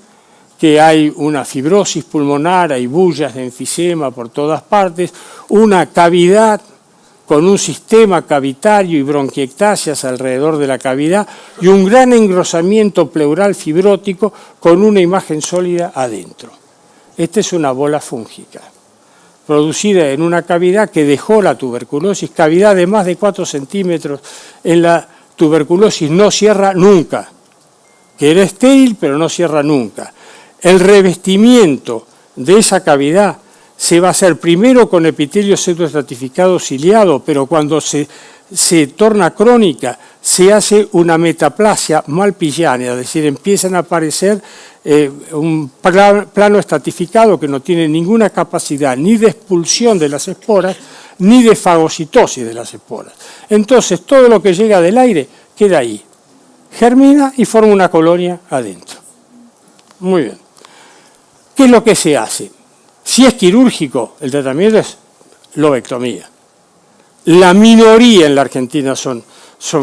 que hay una fibrosis pulmonar, hay bullas de enfisema por todas partes, una cavidad con un sistema cavitario y bronquiectasias alrededor de la cavidad y un gran engrosamiento pleural fibrótico con una imagen sólida adentro. Esta es una bola fúngica, producida en una cavidad que dejó la tuberculosis, cavidad de más de 4 centímetros. En la tuberculosis no cierra nunca, que era estéril pero no cierra nunca. El revestimiento de esa cavidad se va a hacer primero con epitelio pseudoestratificado ciliado, pero cuando se torna crónica se hace una metaplasia malpighiana, es decir, empiezan a aparecer un plano estratificado que no tiene ninguna capacidad ni de expulsión de las esporas ni de fagocitosis de las esporas. Entonces todo lo que llega del aire queda ahí, germina y forma una colonia adentro. Muy bien. ¿Qué es lo que se hace? Si es quirúrgico, el tratamiento es lobectomía. La minoría en la Argentina son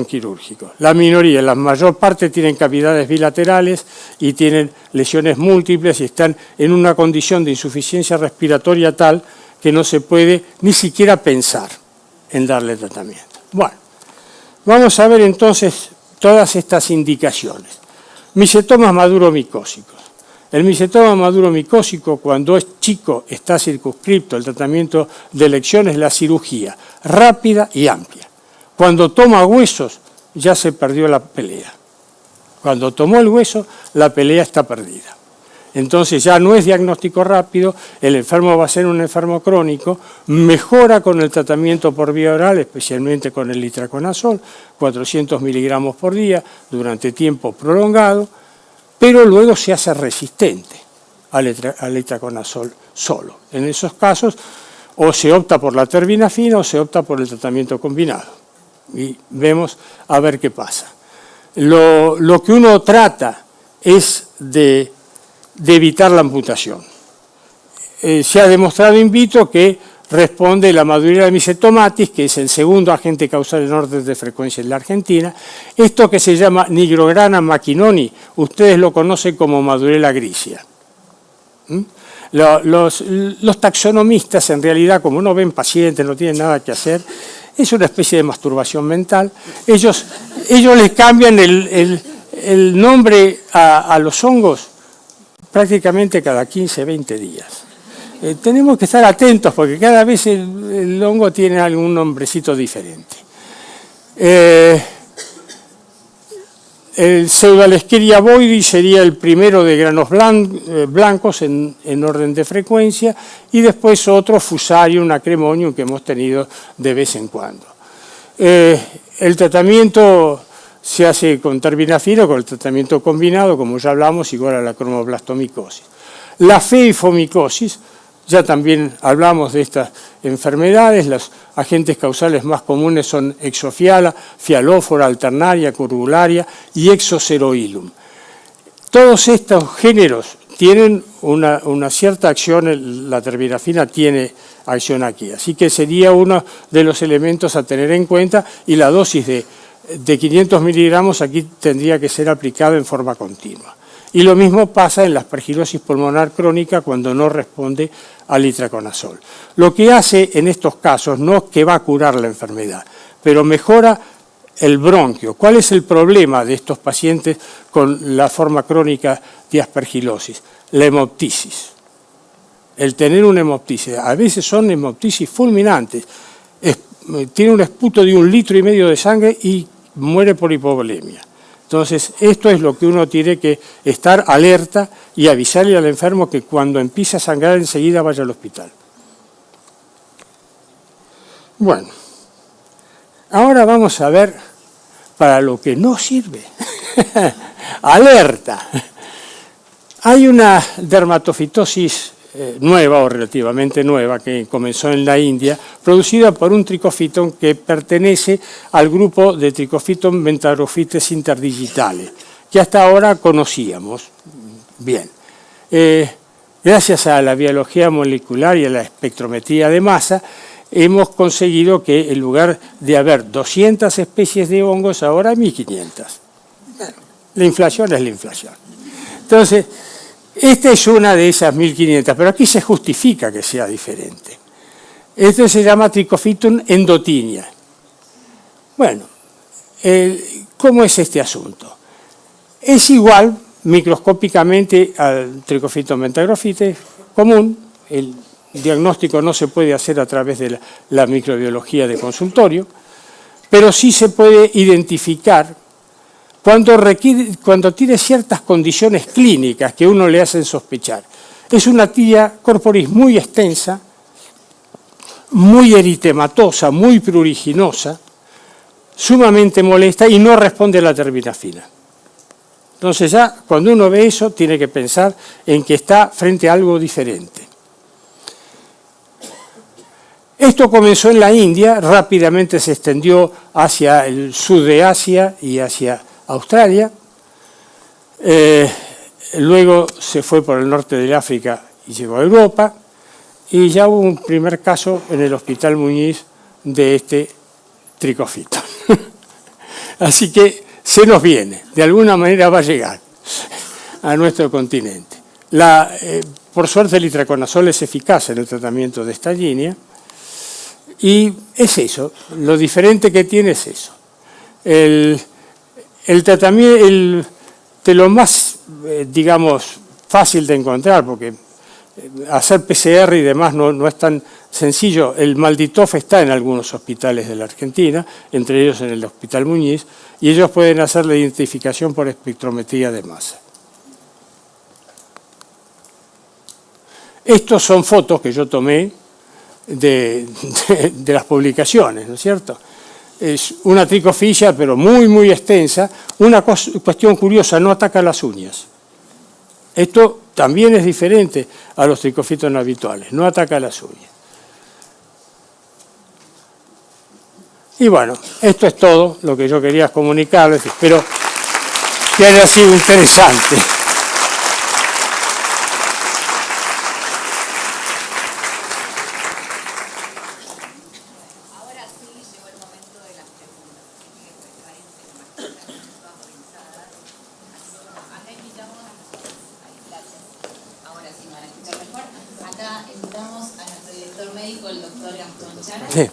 quirúrgicos. La minoría, la mayor parte tienen cavidades bilaterales y tienen lesiones múltiples y están en una condición de insuficiencia respiratoria tal que no se puede ni siquiera pensar en darle tratamiento. Bueno, vamos a ver entonces todas estas indicaciones. Micetomas maduromicósicos. El micetoma maduromicósico, cuando es chico, está circunscripto. El tratamiento de elección es la cirugía, rápida y amplia. Cuando toma huesos, ya se perdió la pelea. Cuando tomó el hueso, la pelea está perdida. Entonces ya no es diagnóstico rápido, el enfermo va a ser un enfermo crónico, mejora con el tratamiento por vía oral, especialmente con el itraconazol, 400 miligramos por día, durante tiempo prolongado, pero luego se hace resistente al itraconazol solo. En esos casos, o se opta por la terbinafina o se opta por el tratamiento combinado. Y vemos a ver qué pasa. Lo que uno trata es de evitar la amputación. Se ha demostrado in vitro que responde la Madurella mycetomatis, que es el segundo agente causal en orden de frecuencia en la Argentina. Esto que se llama Nigrograna mackinoni, ustedes lo conocen como Madurella grisia. Los taxonomistas, en realidad, como no ven pacientes, no tienen nada que hacer, es una especie de masturbación mental. Ellos les cambian el nombre a los hongos prácticamente cada 15, 20 días. Tenemos que estar atentos porque cada vez el hongo tiene algún nombrecito diferente. El Pseudalescherichia boydii sería el primero de granos blancos en orden de frecuencia y después otro Fusarium, Acremonium, que hemos tenido de vez en cuando. El tratamiento se hace con terbinafina, con el tratamiento combinado, como ya hablamos, igual a la cromoblastomicosis. La feifomicosis, ya también hablamos de estas enfermedades, los agentes causales más comunes son Exofiala, Fialófora, Alternaria, Curvularia y Exoceroilum. Todos estos géneros tienen una cierta acción, la terbinafina tiene acción aquí, así que sería uno de los elementos a tener en cuenta y la dosis de 500 miligramos aquí tendría que ser aplicada en forma continua. Y lo mismo pasa en la aspergilosis pulmonar crónica cuando no responde al itraconazol. Lo que hace en estos casos no es que va a curar la enfermedad, pero mejora el bronquio. ¿Cuál es el problema de estos pacientes con la forma crónica de aspergilosis? La hemoptisis. El tener una hemoptisis. A veces son hemoptisis fulminantes. Tiene un esputo de 1,5 litros de sangre y muere por hipovolemia. Entonces, esto es lo que uno tiene que estar alerta y avisarle al enfermo que cuando empiece a sangrar enseguida vaya al hospital. Bueno, ahora vamos a ver para lo que no sirve. Alerta. Hay una dermatofitosis nueva o relativamente nueva que comenzó en la India, producida por un tricofitón que pertenece al grupo de Trichophyton Mentharophytes interdigitale, que hasta ahora conocíamos bien. Gracias a la biología molecular y a la espectrometría de masa, hemos conseguido que en lugar de haber 200 especies de hongos, ahora hay 1.500. Bueno, la inflación es la inflación. Entonces, esta es una de esas 1.500, pero aquí se justifica que sea diferente. Esto se llama Trichophyton endotinea. Bueno, ¿cómo es este asunto? Es igual microscópicamente al Trichophyton mentagrophytes común. El diagnóstico no se puede hacer a través de la microbiología de consultorio, pero sí se puede identificar cuando tiene ciertas condiciones clínicas que uno le hacen sospechar. Es una tiria corporis muy extensa, muy eritematosa, muy pruriginosa, sumamente molesta y no responde a la terminafina. Entonces ya cuando uno ve eso tiene que pensar en que está frente a algo diferente. Esto comenzó en la India, rápidamente se extendió hacia el sur de Asia y hacia Australia. Luego se fue por el norte del África y llegó a Europa. Y ya hubo un primer caso en el Hospital Muñiz de este Trichophyton. Así que se nos viene, de alguna manera va a llegar a nuestro continente. Por suerte el itraconazol es eficaz en el tratamiento de esta línea. Y es eso, lo diferente que tiene es eso. El tratamiento, de lo más, digamos, fácil de encontrar, porque hacer PCR y demás no es tan sencillo. El Malditof está en algunos hospitales de la Argentina, entre ellos en el Hospital Muñiz, y ellos pueden hacer la identificación por espectrometría de masa. Estos son fotos que yo tomé de las publicaciones, ¿no es cierto? Es una tricofilla, pero muy, muy extensa. Una cuestión curiosa, no ataca las uñas. Esto también es diferente a los Trichophyton habituales, no ataca las uñas. Y bueno, esto es todo lo que yo quería comunicarles. Espero que haya sido interesante. Sí.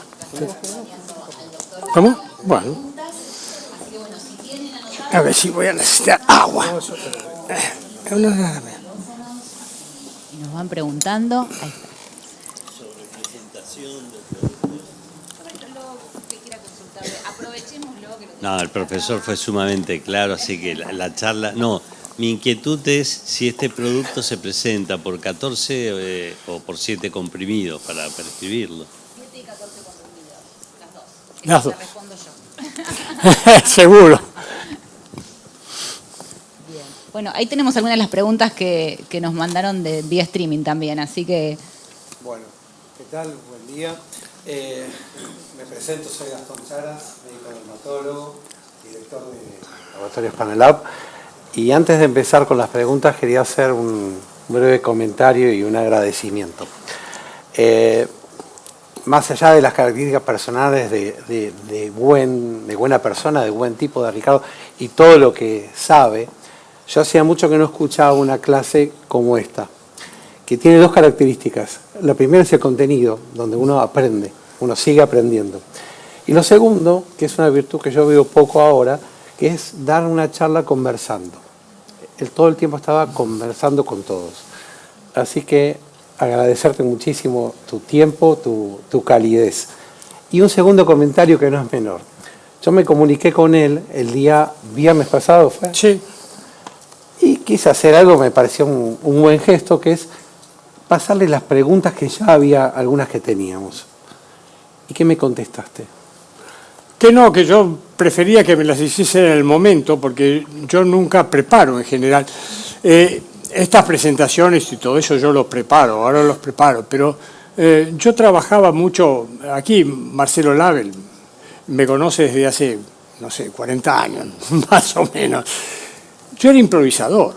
¿Cómo? Bueno. A ver si voy a necesitar agua. Y nos van preguntando. Ahí está. Sobre presentación del producto. No, el profesor fue sumamente claro, así que la charla... No, mi inquietud es si este producto se presenta por 14 o por 7 comprimidos para prescribirlo. 7 y 14 comprimidos, las dos. Las dos. Te respondo yo. Seguro. Bien. Bueno, ahí tenemos algunas de las preguntas que nos mandaron de vía streaming también, así que... Bueno, ¿qué tal? Buen día. Me presento, soy Gastón Chara, médico dermatólogo, director de Laboratorios Panelab. Y antes de empezar con las preguntas, quería hacer un breve comentario y un agradecimiento. Más allá de las características personales de buena persona, de buen tipo de Ricardo, y todo lo que sabe, yo hacía mucho que no escuchaba una clase como esta, que tiene dos características. La primera es el contenido, donde uno aprende, uno sigue aprendiendo. Y lo segundo, que es una virtud que yo veo poco ahora, que es dar una charla conversando. Él todo el tiempo estaba conversando con todos. Así que agradecerte muchísimo tu tiempo, tu calidez. Y un segundo comentario que no es menor. Yo me comuniqué con él el día viernes pasado, ¿fue? Sí. Y quise hacer algo, me pareció un buen gesto, que es pasarle las preguntas que ya había, algunas que teníamos. ¿Y qué me contestaste? Que no, que yo prefería que me las hiciese en el momento, porque yo nunca preparo en general. Estas presentaciones y todo eso yo los preparo, ahora los preparo, pero yo trabajaba mucho, aquí Marcelo Label me conoce desde hace, no sé, 40 años, más o menos. Yo era improvisador.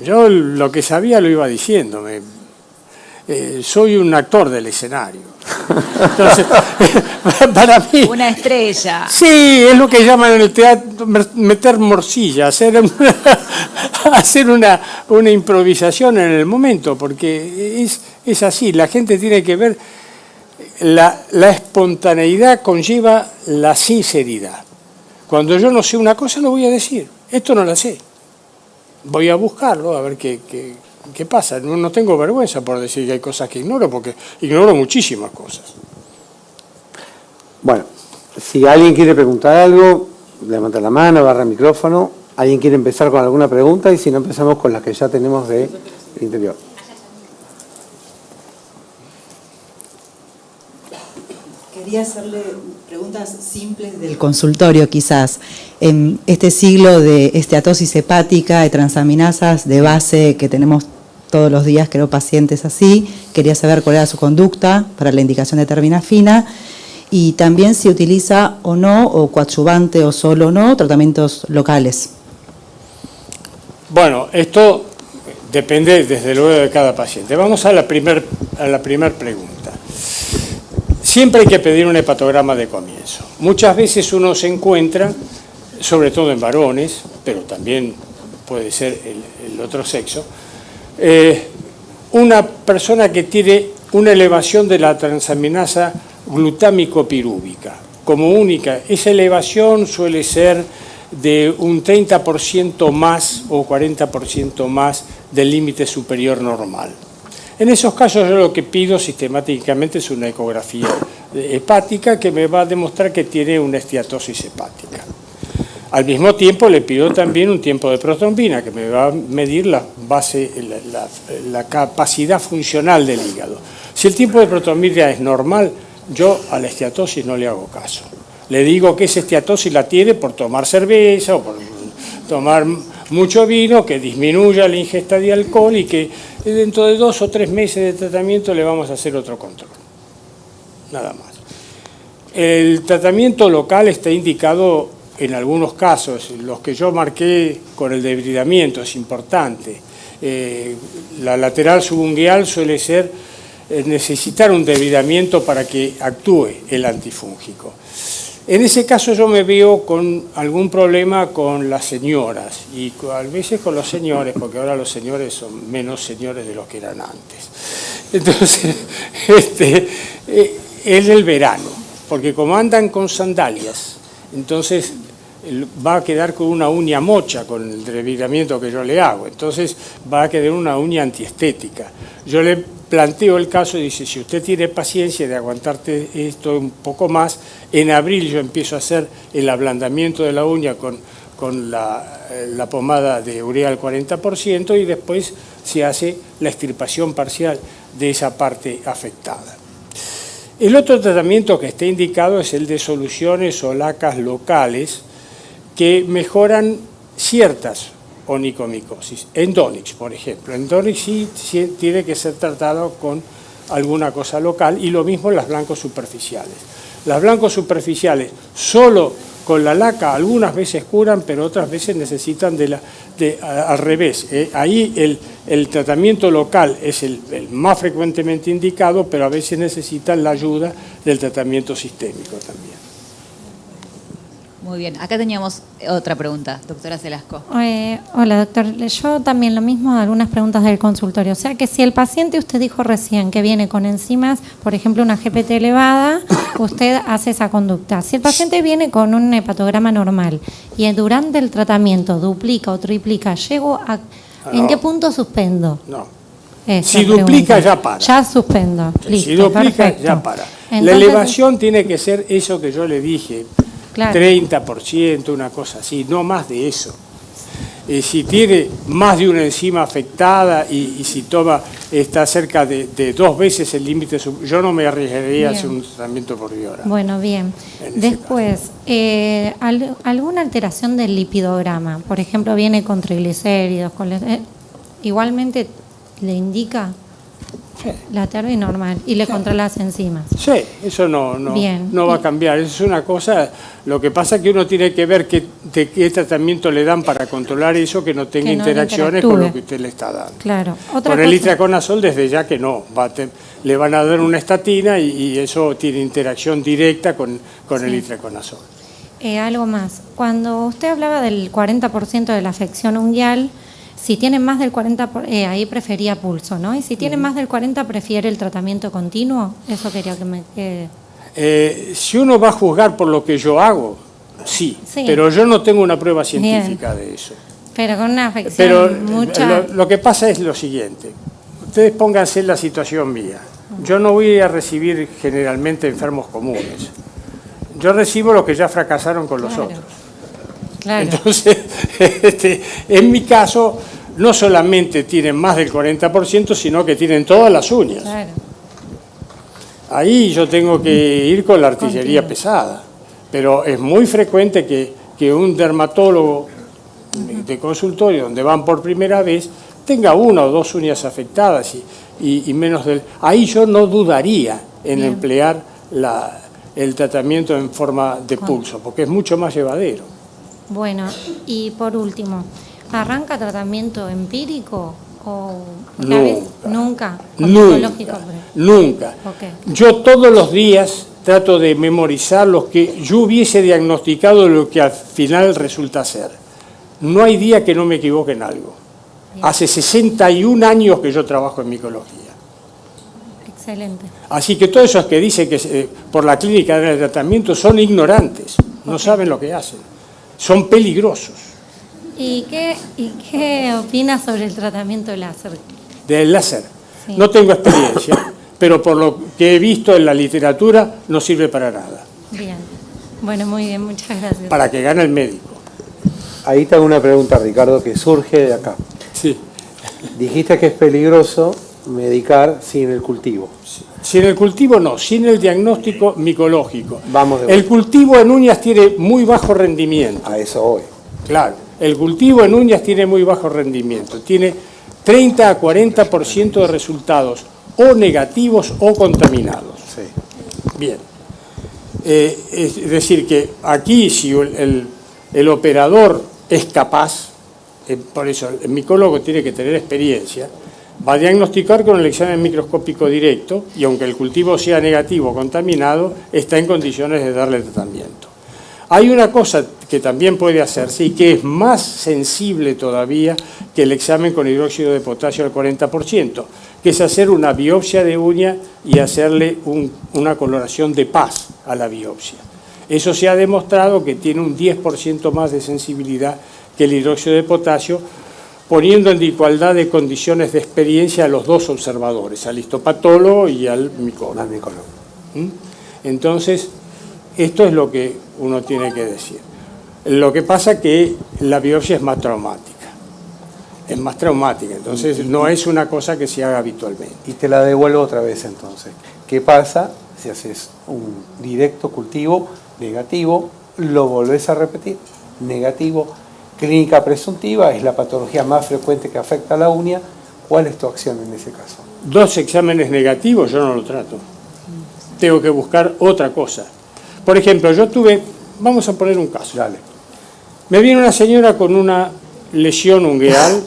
Yo lo que sabía lo iba diciendo. Soy un actor del escenario. Entonces, para mí... Una estrella. Sí, es lo que llaman en el teatro meter morcilla, hacer una improvisación en el momento, porque es así, la gente tiene que ver la espontaneidad conlleva la sinceridad. Cuando yo no sé una cosa, lo voy a decir. Esto no la sé. Voy a buscarlo, a ver qué pasa. No tengo vergüenza por decir que hay cosas que ignoro, porque ignoro muchísimas cosas. Bueno, si alguien quiere preguntar algo, levanta la mano, agarra el micrófono. ¿Alguien quiere empezar con alguna pregunta? Y si no, empezamos con las que ya tenemos del interior. Quería hacerle preguntas simples del consultorio, quizás. En este siglo de esteatosis hepática, de transaminasas de base que tenemos todos los días, creo, pacientes así, quería saber cuál era su conducta para la indicación de terbinafina y también si utiliza o no, o coadyuvante o solo o no, tratamientos locales. Bueno, esto depende desde luego de cada paciente. Vamos a la primer pregunta. Siempre hay que pedir un hepatograma de comienzo. Muchas veces uno se encuentra, sobre todo en varones, pero también puede ser el otro sexo, una persona que tiene una elevación de la transaminasa glutámico-pirúvica. Como única, esa elevación suele ser de un 30% más o 40% más del límite superior normal. En esos casos yo lo que pido sistemáticamente es una ecografía hepática que me va a demostrar que tiene una esteatosis hepática. Al mismo tiempo le pido también un tiempo de protrombina que me va a medir la capacidad funcional del hígado. Si el tiempo de protrombina es normal, yo a la esteatosis no le hago caso. Le digo que esa esteatosis la tiene por tomar cerveza o por tomar mucho vino, que disminuya la ingesta de alcohol y que dentro de 2 o 3 meses de tratamiento le vamos a hacer otro control. Nada más. El tratamiento local está indicado en algunos casos, los que yo marqué con el debridamiento es importante. La lateral subungueal suele ser necesitar un debridamiento para que actúe el antifúngico. En ese caso yo me veo con algún problema con las señoras y a veces con los señores, porque ahora los señores son menos señores de los que eran antes. Entonces, es el verano, porque como andan con sandalias, entonces va a quedar con una uña mocha con el debridamiento que yo le hago, entonces va a quedar una uña antiestética. Yo le planteo el caso y dice, si usted tiene paciencia de aguantarte esto un poco más, en abril yo empiezo a hacer el ablandamiento de la uña con la pomada de urea al 40% y después se hace la extirpación parcial de esa parte afectada. El otro tratamiento que está indicado es el de soluciones o lacas locales que mejoran ciertas onicomicosis. Endonix, por ejemplo. Endonix sí tiene que ser tratado con alguna cosa local y lo mismo las blancos superficiales. Las blancos superficiales solo con la laca algunas veces curan, pero otras veces necesitan al revés. Ahí el tratamiento local es el más frecuentemente indicado, pero a veces necesitan la ayuda del tratamiento sistémico también. Muy bien, acá teníamos otra pregunta, doctora Celasco. Hola, doctor. Yo también lo mismo, algunas preguntas del consultorio. O sea que si el paciente, usted dijo recién que viene con enzimas, por ejemplo, una GPT elevada, usted hace esa conducta. Si el paciente viene con un hepatograma normal y durante el tratamiento duplica o triplica, ¿en qué punto suspendo? No. Esa si duplica pregunta. ya para. Ya suspendo. Listo, si duplica perfecto. ya para. Entonces, la elevación tiene que ser eso que yo le dije. Claro. 30%, una cosa así, no más de eso. Si tiene más de una enzima afectada y si está cerca de 2 veces el límite, yo no me arriesgaría a hacer un tratamiento por vía oral. Bueno, bien. Después, ¿alguna alteración del lipidograma? Por ejemplo, viene con triglicéridos, igualmente le indica Sí. la TERBI normal y le controla las enzimas. Sí, eso no va a cambiar, eso es una cosa, lo que pasa es que uno tiene que ver de qué tratamiento le dan para controlar eso, que no tenga Que no interacciones interactúe. con lo que usted le está dando. Claro. Con el itraconazol desde ya que no, le van a dar una estatina y eso tiene interacción directa con el itraconazol. Algo más. Cuando usted hablaba del 40% de la afección unguial, Si tienen más del 40%, ahí prefería pulso, ¿no? Y si tienen más del 40%, ¿prefiere el tratamiento continuo? Eso quería que me quede. Si uno va a juzgar por lo que yo hago, sí, Sí. pero yo no tengo una prueba científica de eso. Pero con una afección Pero mucha... lo que pasa es lo siguiente. Ustedes pónganse en la situación mía. Yo no voy a recibir generalmente enfermos comunes. Yo recibo los que ya fracasaron con los otros. Claro. Entonces, en mi caso, no solamente tienen más del 40%, sino que tienen todas las uñas. Claro. Ahí yo tengo que ir con la artillería Continuo. pesada. Pero es muy frecuente que un dermatólogo de consultorio, donde van por primera vez, tenga una o dos uñas afectadas y menos del... Ahí yo no dudaría en Bien. emplear el tratamiento en forma de pulso, porque es mucho más llevadero. Bueno, y por último, ¿arranca tratamiento empírico o porque a veces- nunca? Con psicológico, Nunca. Ok. Yo todos los días trato de memorizar lo que yo hubiese diagnosticado, lo que al final resulta ser. No hay día que no me equivoque en algo. Bien. Hace 61 años que yo trabajo en micología. Excelente. Así que todos esos que dicen que por la clínica del tratamiento son ignorantes, no saben lo que hacen, son peligrosos. ¿Y qué opinas sobre el tratamiento láser? Del láser. Sí. No tengo experiencia, pero por lo que he visto en la literatura no sirve para nada, Bien. Bueno, muy bien, muchas gracias. para que gane el médico. Ahí te hago una pregunta, Ricardo, que surge de acá. Sí. Dijiste que es peligroso medicar sin el cultivo. Sin el cultivo no, sin el diagnóstico micológico. Vamos de El vuelta. cultivo en uñas tiene muy bajo rendimiento. A eso voy. Claro, el cultivo en uñas tiene muy bajo rendimiento. Tiene 30 a 40% de resultados o negativos o contaminados. Sí. Bien. Es decir, que aquí si el operador es capaz, por eso el micólogo tiene que tener experiencia, va a diagnosticar con el examen microscópico directo y aunque el cultivo sea negativo o contaminado, está en condiciones de darle tratamiento. Hay una cosa que también puede hacerse y que es más sensible todavía que el examen con hidróxido de potasio al 40%, que es hacer una biopsia de uña y hacerle una coloración de paz a la biopsia. Eso se ha demostrado que tiene un 10% más de sensibilidad que el hidróxido de potasio, poniendo en igualdad de condiciones de experiencia a los dos observadores, al histopatólogo y al micólogo. Al micólogo. Entonces, esto es lo que uno tiene que decir. Lo que pasa es que la biopsia es más traumática. Es más traumática, entonces no es una cosa que se haga habitualmente. Y te la devuelvo otra vez entonces. ¿Qué pasa si haces un directo cultivo negativo, lo volvés a repetir, negativo, clínica presuntiva, es la patología más frecuente que afecta a la uña? ¿Cuál es tu acción en ese caso? 2 exámenes negativos yo no lo trato. Tengo que buscar otra cosa. Por ejemplo, yo tuve, vamos a poner un caso. Dale. Me viene una señora con una lesión ungueal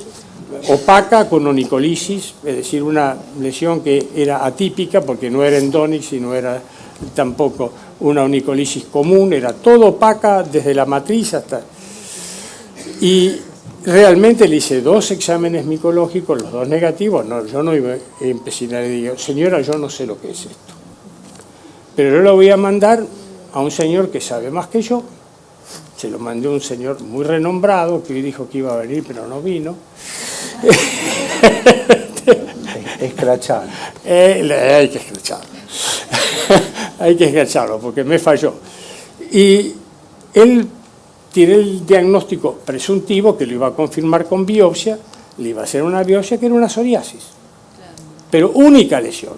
opaca con onicolisis, es decir, una lesión que era atípica porque no era endónix y no era tampoco una onicolisis común, era todo opaca desde la matriz hasta... Y realmente le hice 2 exámenes micológicos, los 2 negativos. No, yo no iba a empezar y digo, señora, yo no sé lo que es esto. Pero yo lo voy a mandar a un señor que sabe más que yo. Se lo mandé a un señor muy renombrado que dijo que iba a venir, pero no vino. Escrachar. Hay que escracharlo. Hay que escracharlo porque me falló. Y él tiene el diagnóstico presuntivo que lo iba a confirmar con biopsia, le iba a hacer una biopsia que era una psoriasis. Pero única lesión.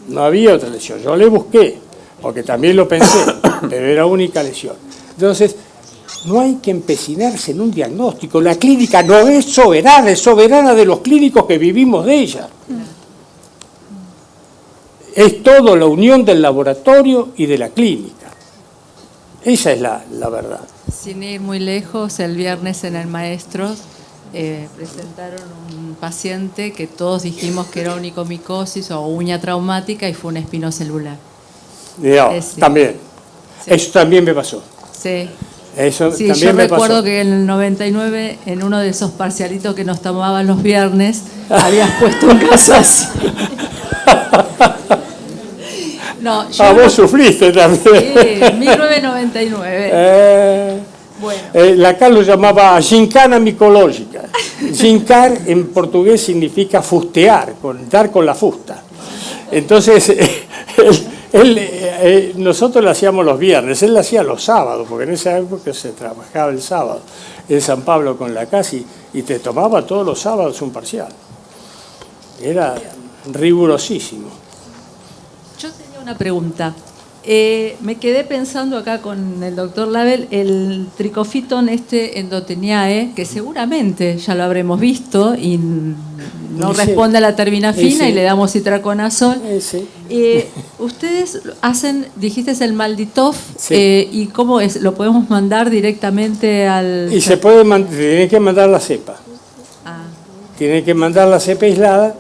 No había otra lesión. Yo le busqué, porque también lo pensé, pero era única lesión. Entonces, no hay que empecinarse en un diagnóstico. La clínica no es soberana de los clínicos que vivimos de ella. Es todo la unión del laboratorio y de la clínica. Esa es la verdad. Sin ir muy lejos, el viernes en el Maestros presentaron un paciente que todos dijimos que era onicomicosis o uña traumática y fue un espinocelular. No, Sí. también. Sí. Eso también me pasó. Sí. Eso Sí, también yo me recuerdo pasó. que en el 99, en uno de esos parcialitos que nos tomaban los viernes, habías puesto un caso así. No, yo Vos sufriste también. Sí, 1999. Bueno. Acá lo llamaba gincana micológica. Gincar en portugués significa fustear, dar con la fusta. Entonces, nosotros lo hacíamos los viernes, él lo hacía los sábados, porque en esa época se trabajaba el sábado en San Pablo con la CASI y te tomaba todos los sábados un parcial. Era rigurosísimo. Yo tenía una pregunta. Me quedé pensando acá con el doctor Label, el Tricofiton endoteniae, que seguramente ya lo habremos visto y no responde a la terminafina y le damos citraconazol. Ustedes hacen, dijiste el Malditoff, ¿y cómo es? ¿Lo podemos mandar directamente al...? Y tiene que mandar la cepa. Tiene que mandar la cepa aislada.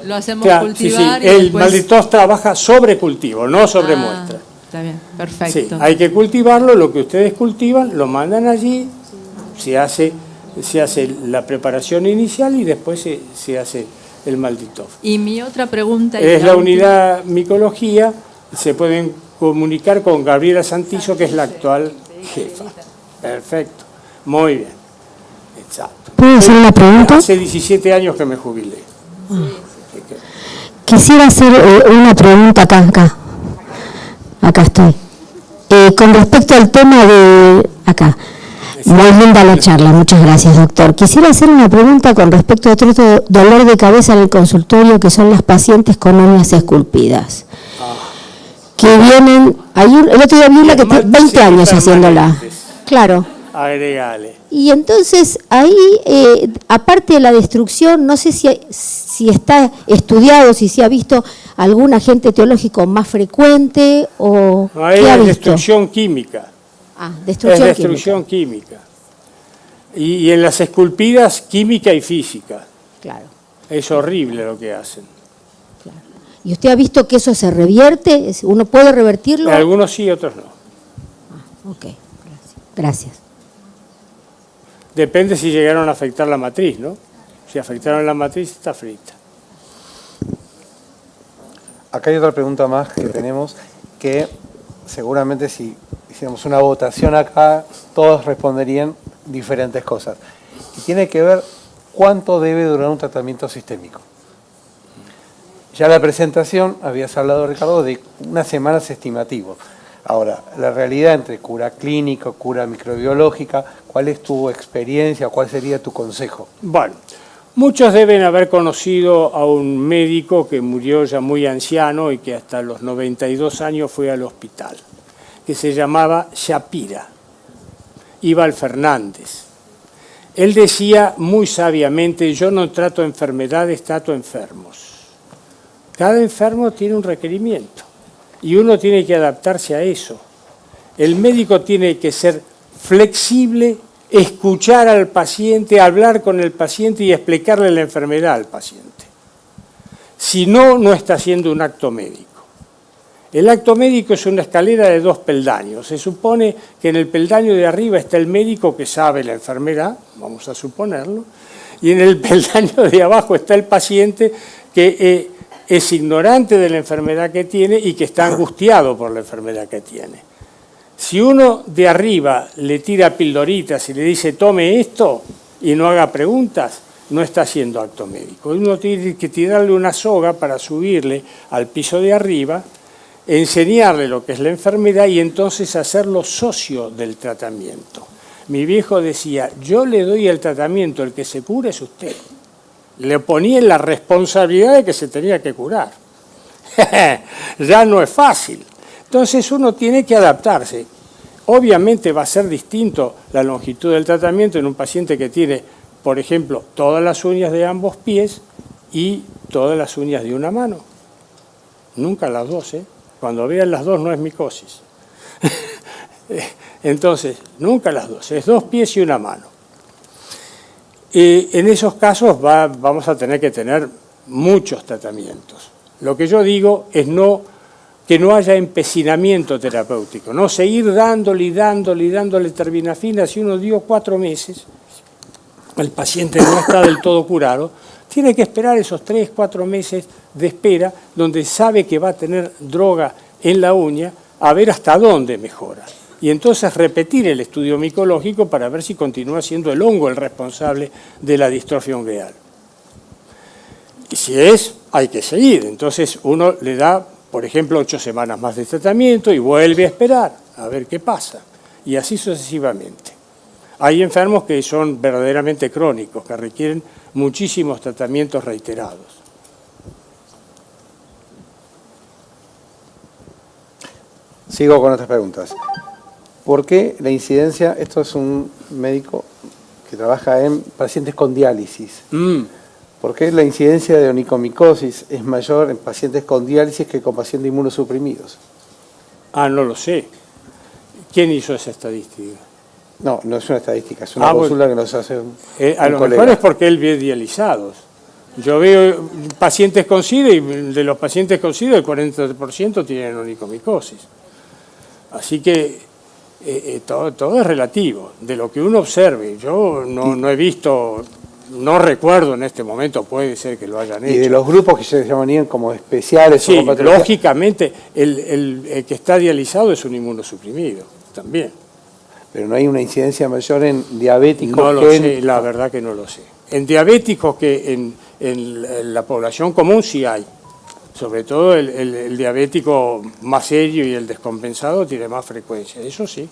Lo hacemos cultivar. Sí. El Malditoff trabaja sobre cultivo, no sobre muestra. Está bien, perfecto. Sí, hay que cultivarlo, lo que ustedes cultivan, lo mandan allí, se hace la preparación inicial y después se hace el Malditoff. Y mi otra pregunta es la unidad micología, se pueden comunicar con Gabriela Santillo, que es la actual jefa. Perfecto, muy bien, exacto. ¿Puedo hacer una pregunta? Hace 17 años que me jubilé. Quisiera hacer una pregunta acá estoy. Con respecto al tema de acá. Muy linda la charla, muchas gracias, doctor. Quisiera hacer una pregunta con respecto a otro dolor de cabeza en el consultorio, que son las pacientes con uñas esculpidas. Que vienen, el otro día vi una que tiene 20 años haciéndola. Claro. Agregale. Y entonces ahí, aparte de la destrucción, no sé si está estudiado, si se ha visto algún agente etiológico más frecuente o Ahí ¿qué ha es visto? destrucción química. Destrucción química. Y en las esculpidas, química y física. Claro. Es horrible lo que hacen. Claro. ¿Y usted ha visto que eso se revierte? ¿Uno puede revertirlo? Algunos sí, otros no. Ok, gracias. Depende si llegaron a afectar la matriz, ¿no? Si afectaron la matriz, está frita. Acá hay otra pregunta más que tenemos, que seguramente si hiciéramos una votación acá, todos responderían diferentes cosas. Y tiene que ver cuánto debe durar un tratamiento sistémico. Ya en la presentación habías hablado, Ricardo, de unas semanas estimativos. Ahora, la realidad entre cura clínica, cura microbiológica, ¿cuál es tu experiencia? ¿Cuál sería tu consejo? Bueno, muchos deben haber conocido a un médico que murió ya muy anciano y que hasta los 92 años fue al hospital, que se llamaba Shapira, Ival Fernández. Él decía muy sabiamente: yo no trato enfermedades, trato enfermos. Cada enfermo tiene un requerimiento y uno tiene que adaptarse a eso. El médico tiene que ser flexible, escuchar al paciente, hablar con el paciente y explicarle la enfermedad al paciente. Si no, no está haciendo un acto médico. El acto médico es una escalera de 2 peldaños. Se supone que en el peldaño de arriba está el médico que sabe la enfermedad, vamos a suponerlo, y en el peldaño de abajo está el paciente que es ignorante de la enfermedad que tiene y que está angustiado por la enfermedad que tiene. Si uno de arriba le tira pildoritas y le dice tome esto y no haga preguntas, no está haciendo acto médico. Uno tiene que tirarle una soga para subirle al piso de arriba, enseñarle lo que es la enfermedad y entonces hacerlo socio del tratamiento. Mi viejo decía: yo le doy el tratamiento, el que se cura es usted. Le ponía la responsabilidad de que se tenía que curar. Ya no es fácil. Entonces uno tiene que adaptarse. Obviamente va a ser distinto la longitud del tratamiento en un paciente que tiene, por ejemplo, todas las uñas de ambos pies y todas las uñas de una mano. Nunca las dos, ¿eh? Cuando vean las dos no es micosis. Entonces, nunca las dos, es 2 pies y una mano. En esos casos vamos a tener que tener muchos tratamientos. Lo que yo digo es no que no haya empecinamiento terapéutico, ¿no? Seguir dándole terbinafina. Si uno dio 4 meses, el paciente no está del todo curado, tiene que esperar esos 3, 4 meses de espera, donde sabe que va a tener droga en la uña, a ver hasta dónde mejora. Y entonces repetir el estudio micológico para ver si continúa siendo el hongo el responsable de la distrofia ungueal. Y si es, hay que seguir. Entonces uno le da, por ejemplo, 8 semanas más de tratamiento y vuelve a esperar a ver qué pasa. Y así sucesivamente. Hay enfermos que son verdaderamente crónicos, que requieren muchísimos tratamientos reiterados. Sigo con otras preguntas. ¿Por qué la incidencia, esto es un médico que trabaja en pacientes con diálisis, ¿por qué la incidencia de onicomicosis es mayor en pacientes con diálisis que con pacientes inmunosuprimidos? Ah, no lo sé. ¿Quién hizo esa estadística? No, no es una estadística, es una consulta que nos hace un a lo colega. mejor es porque él ve dializados. Yo veo pacientes con SIDA y de los pacientes con SIDA el 40% tienen onicomicosis. Así que todo es relativo, de lo que uno observe. Yo no he visto, no recuerdo en este momento, puede ser que lo hayan hecho. Y de los grupos que se llamarían como especiales. Sí, o con patología. lógicamente el que está dializado es un inmunosuprimido, también. Pero no hay una incidencia mayor en diabéticos No lo que sé, la verdad que no lo sé. En diabéticos que en la población común sí hay. Sobre todo el diabético más serio y el descompensado tiene más frecuencia, eso sí.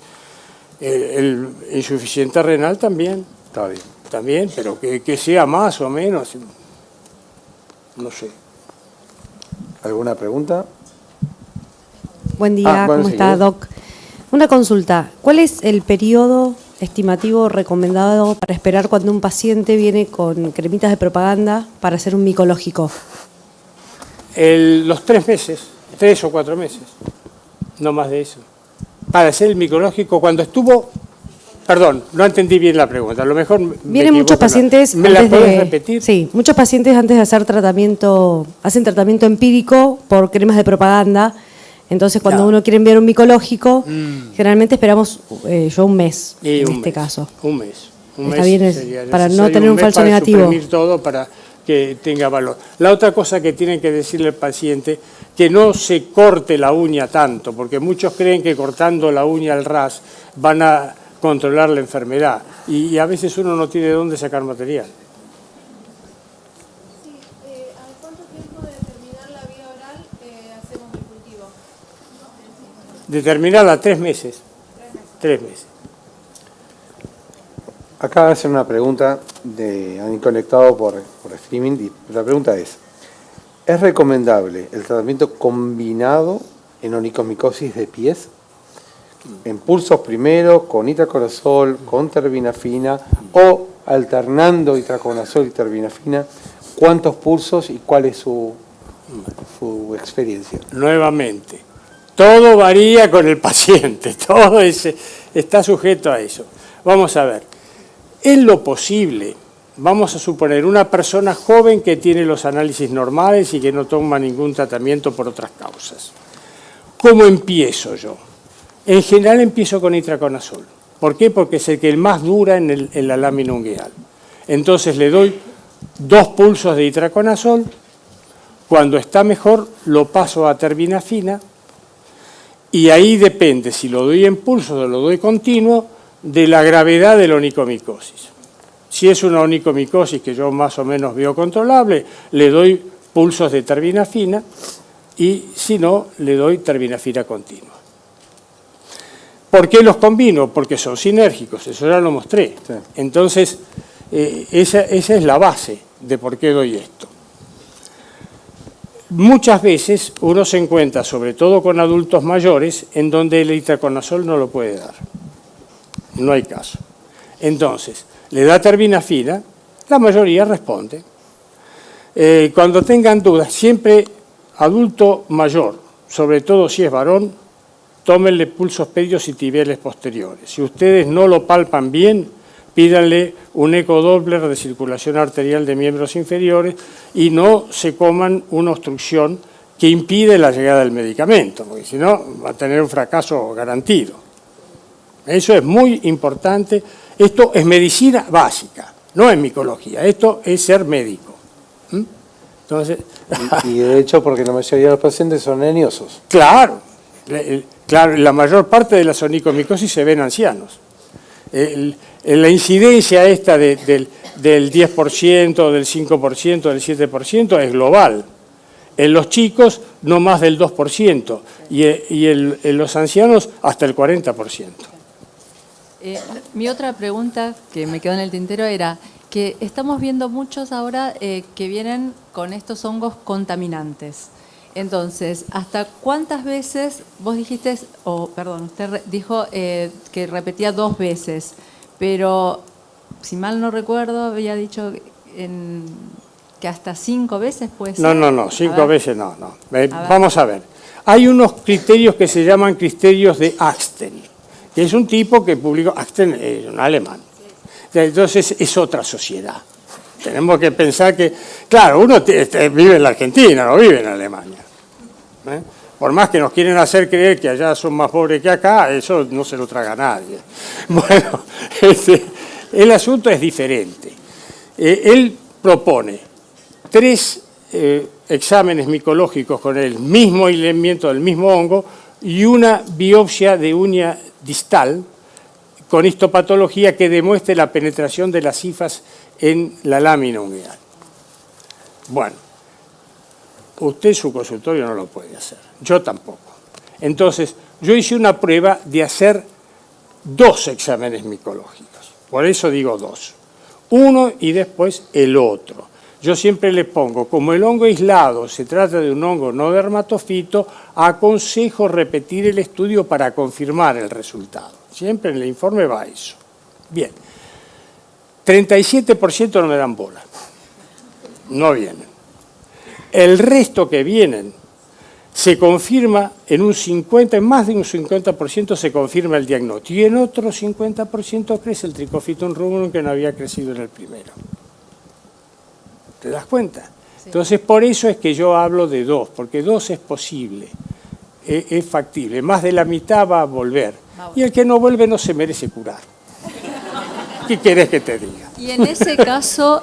El insuficiente renal también. Está bien. También, pero que sea más o menos, no sé. ¿Alguna pregunta? Buen día, bueno, ¿cómo sí, está, Doc? Una consulta. ¿Cuál es el periodo estimativo recomendado para esperar cuando un paciente viene con cremitas de propaganda para hacer un micológico? Los 3 meses, 3 o 4 meses, no más de eso. Para hacer el micológico, cuando estuvo... Perdón, no entendí bien la pregunta. A lo mejor Vienen muchos pacientes ¿Me la antes puedes de repetir? Sí, muchos pacientes antes de hacer tratamiento, hacen tratamiento empírico por cremas de propaganda. Entonces, cuando uno quiere enviar un micológico, generalmente esperamos un mes Y en un este mes, caso. Un mes. Está bien, sería para no necesario, tener un mes falso para negativo. suprimir todo para que tenga valor. La otra cosa que tienen que decirle al paciente, que no se corte la uña tanto, porque muchos creen que cortando la uña al ras van a controlar la enfermedad y a veces uno no tiene dónde sacar material. ¿A cuánto tiempo de terminar la vía oral hacemos el cultivo? Determinarla a 3 meses. 3 meses. Acá hacen una pregunta, han conectado por streaming, y la pregunta es recomendable el tratamiento combinado en onicomicosis de pies? En pulsos primero, con itraconazol, con terbinafina, o alternando itraconazol y terbinafina, ¿cuántos pulsos y cuál es su experiencia? Nuevamente, todo varía con el paciente, todo está sujeto a eso. Vamos a ver, en lo posible, vamos a suponer una persona joven que tiene los análisis normales y que no toma ningún tratamiento por otras causas. ¿Cómo empiezo yo? En general empiezo con itraconazol. ¿Por qué? Porque es el que más dura en la lámina ungueal. Entonces le doy 2 pulsos de itraconazol. Cuando está mejor lo paso a terbinafina y ahí depende si lo doy en pulsos o lo doy continuo de la gravedad de la onicomicosis. Si es una onicomicosis que yo más o menos veo controlable, le doy pulsos de terbinafina y si no, le doy terbinafina continua. ¿Por qué los combino? Porque son sinérgicos, eso ya lo mostré. Sí. Entonces, esa es la base de por qué doy esto. Muchas veces uno se encuentra, sobre todo con adultos mayores, en donde el itraconazol no lo puede dar. No hay caso. Entonces, le da terbinafina, la mayoría responde. Cuando tengan dudas, siempre adulto mayor, sobre todo si es varón, tómenle pulsos pedios y tibiales posteriores. Si ustedes no lo palpan bien, pídanle un ecodoppler de circulación arterial de miembros inferiores y no se coman una obstrucción que impide la llegada del medicamento, porque si no va a tener un fracaso garantido. Eso es muy importante. Esto es medicina básica, no es micología. Esto es ser médico. Entonces, y de hecho, porque la mayoría de los pacientes son añosos. Claro, claro, la mayor parte de las onicomicosis se ven ancianos. La incidencia esta del 10%, del 5%, del 7% es global. En los chicos no más del 2% y en los ancianos hasta el 40%. Mi otra pregunta que me quedó en el tintero era que estamos viendo muchos ahora que vienen con estos hongos contaminantes. Entonces, ¿hasta cuántas veces vos dijiste, usted dijo que repetía 2 veces, pero si mal no recuerdo había dicho que hasta 5 veces puede ser? No, 5 veces no. Vamos a ver. Hay unos criterios que se llaman criterios de Axten, que es un tipo que publicó, Axten es un alemán. Entonces es otra sociedad. Tenemos que pensar que, claro, uno vive en la Argentina, no vive en Alemania. Por más que nos quieren hacer creer que allá son más pobres que acá, eso no se lo traga nadie. Bueno, el asunto es diferente. Él propone 3 exámenes micológicos con el mismo aislamiento del mismo hongo y una biopsia de uña distal con histopatología que demuestre la penetración de las hifas en la lámina ungueal. Bueno, usted en su consultorio no lo puede hacer, yo tampoco. Entonces, yo hice una prueba de hacer 2 exámenes micológicos, por eso digo 2. Uno y después el otro. Yo siempre le pongo, como el hongo aislado se trata de un hongo no dermatofito, aconsejo repetir el estudio para confirmar el resultado. Siempre en el informe va eso. Bien, 37% no me dan bola, no vienen. El resto que vienen se confirma en más de un 50% se confirma el diagnóstico y en otro 50% crece el Trichofiton rubrum que no había crecido en el primero. ¿Te das cuenta? Sí. Entonces, por eso es que yo hablo de 2, porque 2 es posible, es factible. Más de la mitad va a volver. Y el que no vuelve no se merece curar. ¿Qué querés que te diga? Y en ese caso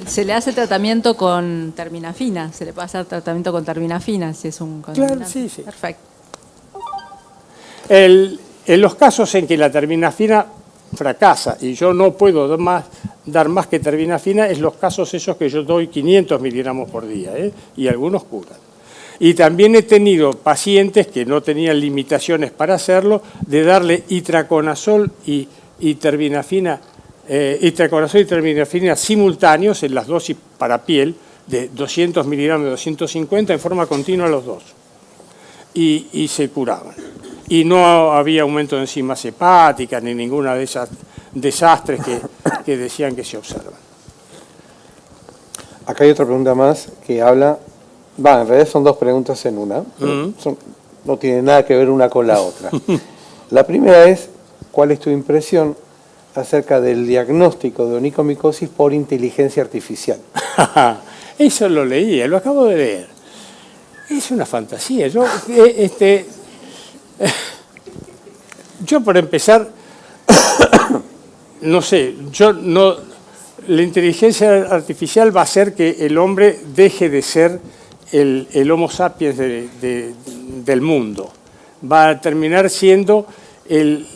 se le hace tratamiento con terminafina, se le puede hacer tratamiento con terminafina si es un contaminante. Claro, sí. Perfecto. En los casos en que la terminafina fracasa y yo no puedo dar más que terminafina, es los casos esos que yo doy 500 miligramos por día, y algunos curan. Y también he tenido pacientes que no tenían limitaciones para hacerlo, de darle itraconazol y terminafina, itraconazol y terminafina simultáneos en las dosis para piel, de 200 miligramos de 250 en forma continua los 2. Y se curaban. Y no había aumento de enzimas hepáticas ni ninguna de esas desastres que decían que se observan. Acá hay otra pregunta más que habla, en realidad son 2 preguntas en una, no tiene nada que ver una con la otra. La primera es, ¿cuál es tu impresión acerca del diagnóstico de onicomicosis por inteligencia artificial? Eso lo leí, lo acabo de leer. Es una fantasía. Yo por empezar, no sé, la inteligencia artificial va a hacer que el hombre deje de ser el Homo sapiens del mundo. Va a terminar siendo el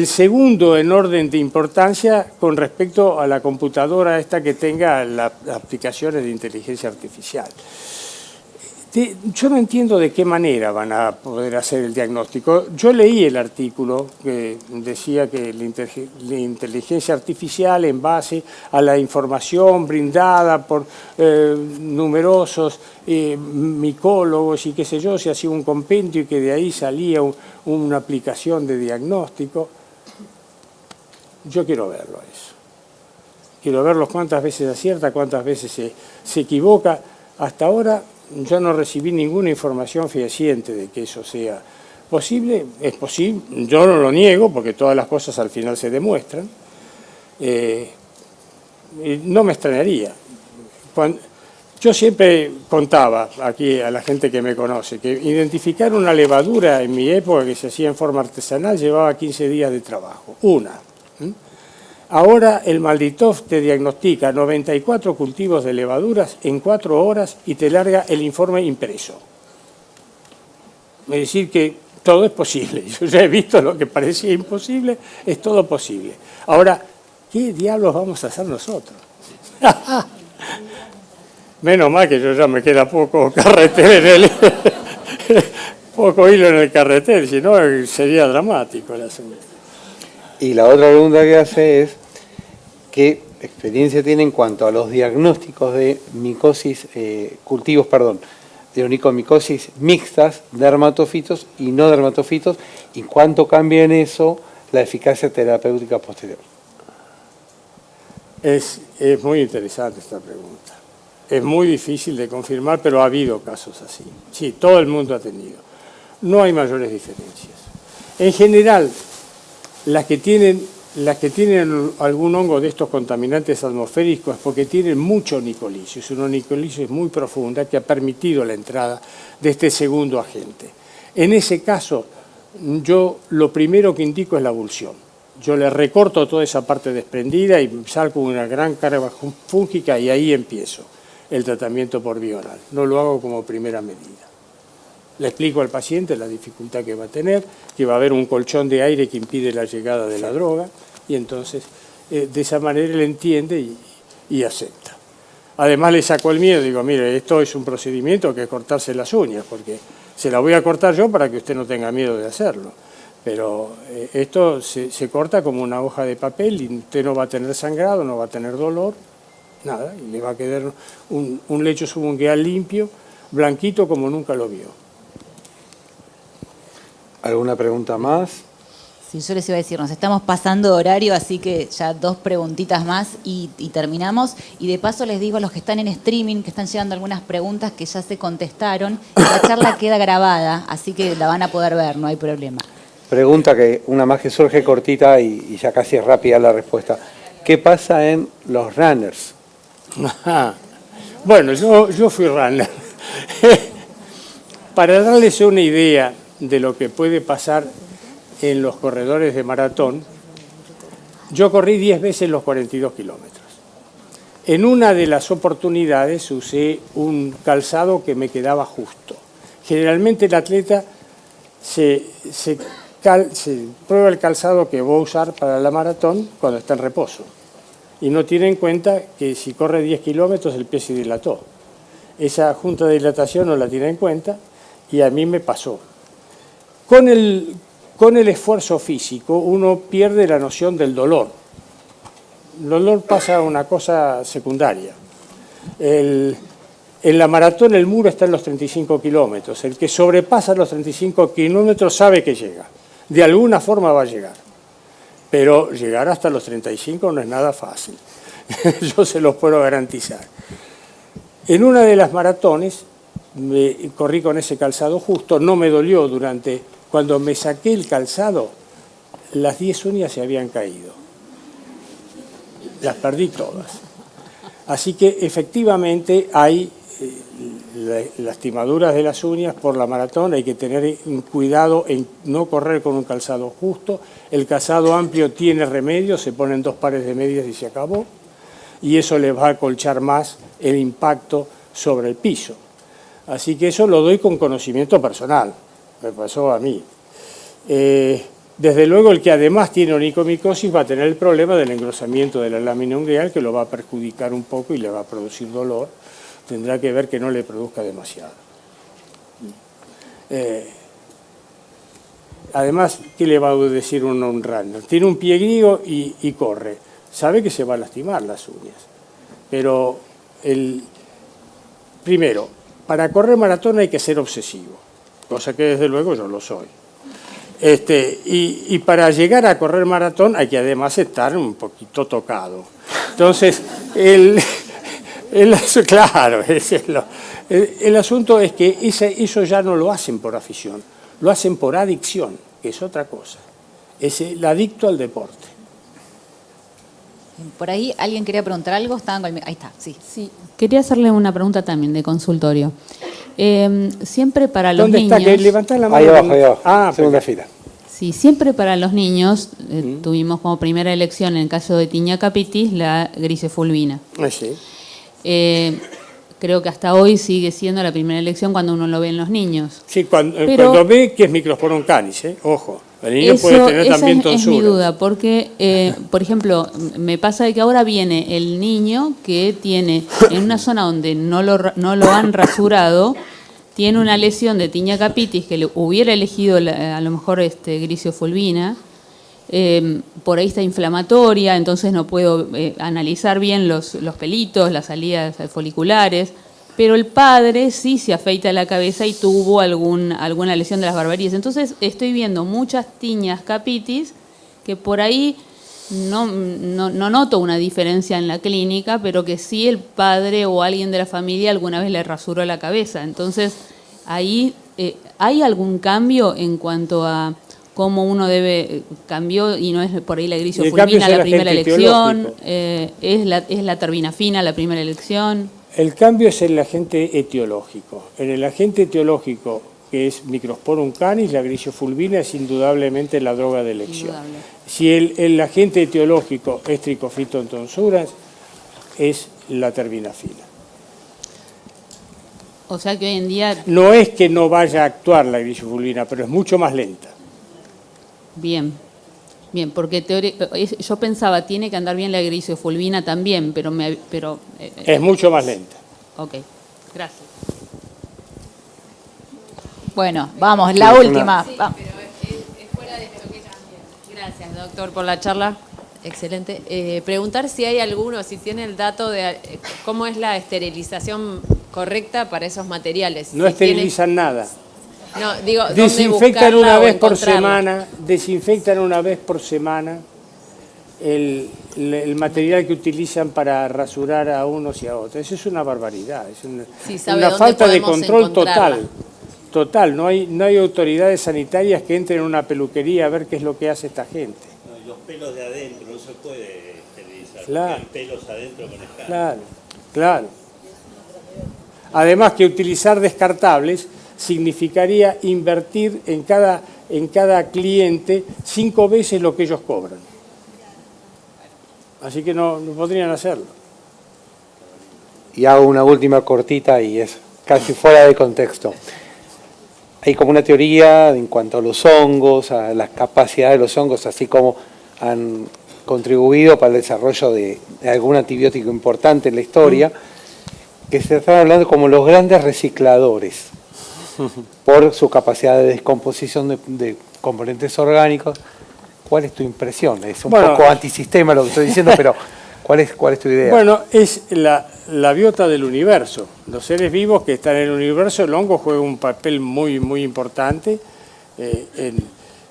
segundo en orden de importancia con respecto a la computadora esta que tenga las aplicaciones de inteligencia artificial. Yo no entiendo de qué manera van a poder hacer el diagnóstico. Yo leí el artículo que decía que la inteligencia artificial, en base a la información brindada por numerosos micólogos y qué sé yo, se hacía un compendio y que de ahí salía una aplicación de diagnóstico. Yo quiero verlo eso. Quiero verlo cuántas veces acierta, cuántas veces se equivoca. Hasta ahora yo no recibí ninguna información fehaciente de que eso sea posible. Es posible, yo no lo niego porque todas las cosas al final se demuestran. No me extrañaría. Yo siempre contaba aquí a la gente que me conoce que identificar una levadura en mi época que se hacía en forma artesanal llevaba 15 días de trabajo, una. Ahora el Malditov te diagnostica 94 cultivos de levaduras en 4 horas y te larga el informe impreso. Es decir que todo es posible. Yo ya he visto lo que parecía imposible, es todo posible. Ahora, ¿qué diablos vamos a hacer nosotros? Menos mal que yo ya me queda poco carretel poco hilo en el carretel, si no sería dramático el asunto. Y la otra pregunta que hace es, ¿qué experiencia tiene en cuanto a los diagnósticos de micosis, de onicomicosis mixtas, dermatofitos y no dermatofitos, y cuánto cambia en eso la eficacia terapéutica posterior? Es muy interesante esta pregunta. Es muy difícil de confirmar, pero ha habido casos así. Sí, todo el mundo ha tenido. No hay mayores diferencias. En general, las que tienen algún hongo de estos contaminantes atmosféricos es porque tienen mucho onicolisis. Es una onicolisis muy profunda que ha permitido la entrada de este segundo agente. En ese caso, yo lo primero que indico es la abulsión. Yo le recorto toda esa parte desprendida y salgo una gran carga fúngica y ahí empiezo el tratamiento por vía oral. No lo hago como primera medida. Le explico al paciente la dificultad que va a tener, que va a haber un colchón de aire que impide la llegada de la droga, y entonces de esa manera él entiende y acepta. Además le saco el miedo, digo, mire, esto es un procedimiento que es cortarse las uñas, porque se la voy a cortar yo para que usted no tenga miedo de hacerlo. Pero esto se corta como una hoja de papel y usted no va a tener sangrado, no va a tener dolor, nada, y le va a quedar un lecho subungueal limpio, blanquito como nunca lo vio. ¿Alguna pregunta más? Sí, yo les iba a decir, nos estamos pasando horario, así que ya 2 preguntitas más y terminamos. Y de paso les digo a los que están en streaming, que están llegando algunas preguntas que ya se contestaron, y la charla queda grabada, así que la van a poder ver, no hay problema. Pregunta que una más que surge cortita y ya casi es rápida la respuesta. ¿Qué pasa en los runners? Bueno, yo fui runner. Para darles una idea de lo que puede pasar en los corredores de maratón, yo corrí 10 veces los 42 kilómetros. En una de las oportunidades usé un calzado que me quedaba justo. Generalmente el atleta se prueba el calzado que va a usar para la maratón cuando está en reposo. Y no tiene en cuenta que si corre 10 kilómetros el pie se dilató. Esa junta de dilatación no la tiene en cuenta y a mí me pasó. Con el esfuerzo físico uno pierde la noción del dolor. El dolor pasa a una cosa secundaria. En la maratón el muro está en los 35 kilómetros. El que sobrepasa los 35 kilómetros sabe que llega. De alguna forma va a llegar. Pero llegar hasta los 35 no es nada fácil. Yo se los puedo garantizar. En una de las maratones corrí con ese calzado justo, no me dolió cuando me saqué el calzado, las 10 uñas se habían caído. Las perdí todas. Así que efectivamente hay lastimaduras de las uñas por la maratón, hay que tener cuidado en no correr con un calzado justo. El calzado amplio tiene remedio, se ponen 2 pares de medias y se acabó, y eso les va a acolchar más el impacto sobre el piso. Así que eso lo doy con conocimiento personal, me pasó a mí. Desde luego el que además tiene onicomicosis va a tener el problema del engrosamiento de la lámina ungueal, que lo va a perjudicar un poco y le va a producir dolor. Tendrá que ver que no le produzca demasiado. Además, ¿qué le va a decir uno a un runner? Tiene un pie griego y corre. Sabe que se va a lastimar las uñas. Pero, primero, para correr maratón hay que ser obsesivo, cosa que desde luego yo lo soy. Y para llegar a correr maratón hay que además estar un poquito tocado. Entonces, claro, el asunto es que eso ya no lo hacen por afición, lo hacen por adicción, que es otra cosa. Es el adicto al deporte. Por ahí alguien quería preguntar algo, estaban con ahí está, sí. Sí, quería hacerle una pregunta también de consultorio. Siempre para los ¿Dónde niños... está? Que levantás la mano. Ahí abajo, ahí abajo. Ah, segunda perfecto. fila. Sí, siempre para los niños tuvimos como primera elección, en el caso de Tinea capitis, la grisefulvina. Sí. Creo que hasta hoy sigue siendo la primera elección cuando uno lo ve en los niños. Sí, cuando Pero- ve que es Microsporum canis, ojo. El niño Eso- puede tener esa también es mi tonsuras. duda, porque, por ejemplo, me pasa de que ahora viene el niño que tiene, en una zona donde no lo han rasurado, tiene una lesión de Tinea capitis que le hubiera elegido a lo mejor grisefulvina, por ahí está inflamatoria, entonces no puedo analizar bien los pelitos, las salidas foliculares, pero el padre sí se afeita la cabeza y tuvo alguna lesión de las barbarías. Entonces estoy viendo muchas Tinea capitis que por ahí no noto una diferencia en la clínica, pero que sí el padre o alguien de la familia alguna vez le rasuró la cabeza. Entonces ahí ¿hay algún cambio en cuanto a cómo uno cambió y no es por ahí la grisefulvina la primera elección? ¿Es la terbinafina la primera elección? El cambio es en el agente etiológico. En el agente etiológico, que es Microsporum canis, la grisefulvina es indudablemente la droga de elección. Indudable. Si el agente etiológico es Trichophyton tonsurans, es la terbinafina. O sea que hoy en día, No es que no vaya a actuar la grisefulvina, pero es mucho más lenta. bien, porque yo pensaba, tiene que andar bien la grisefulvina también, pero Es mucho más lenta. ok, gracias. Bueno, vamos, la última. Va. Gracias, doctor, por la charla. Excelente. Preguntar si hay alguno, si tiene el dato de cómo es la esterilización correcta para esos materiales. No Si tiene- esterilizan nada. No, digo, ¿dónde Desinfectan buscarla una o vez por encontrarla? semana el material que utilizan para rasurar a unos y a otros. Eso es una barbaridad, es Sí, sabe una dónde falta de podemos control encontrarla. total. No hay autoridades sanitarias que entren en una peluquería a ver qué es lo que hace esta gente. No, y los pelos de adentro no se puede esterilizar. Claro. Quedan pelos adentro con escala. Claro. Además que utilizar descartables significaría invertir en cada cliente 5 veces lo que ellos cobran. Así que no podrían hacerlo. Y hago una última cortita y es casi fuera de contexto. Hay como una teoría en cuanto a los hongos, a las capacidades de los hongos, así como han contribuido para el desarrollo de algún antibiótico importante en la historia, que se están hablando como los grandes recicladores, por su capacidad de descomposición de componentes orgánicos. ¿Cuál es tu impresión? Es un poco antisistema lo que estoy diciendo, pero ¿cuál es tu idea? Bueno, es la biota del universo. Los seres vivos que están en el universo, el hongo juega un papel muy, muy importante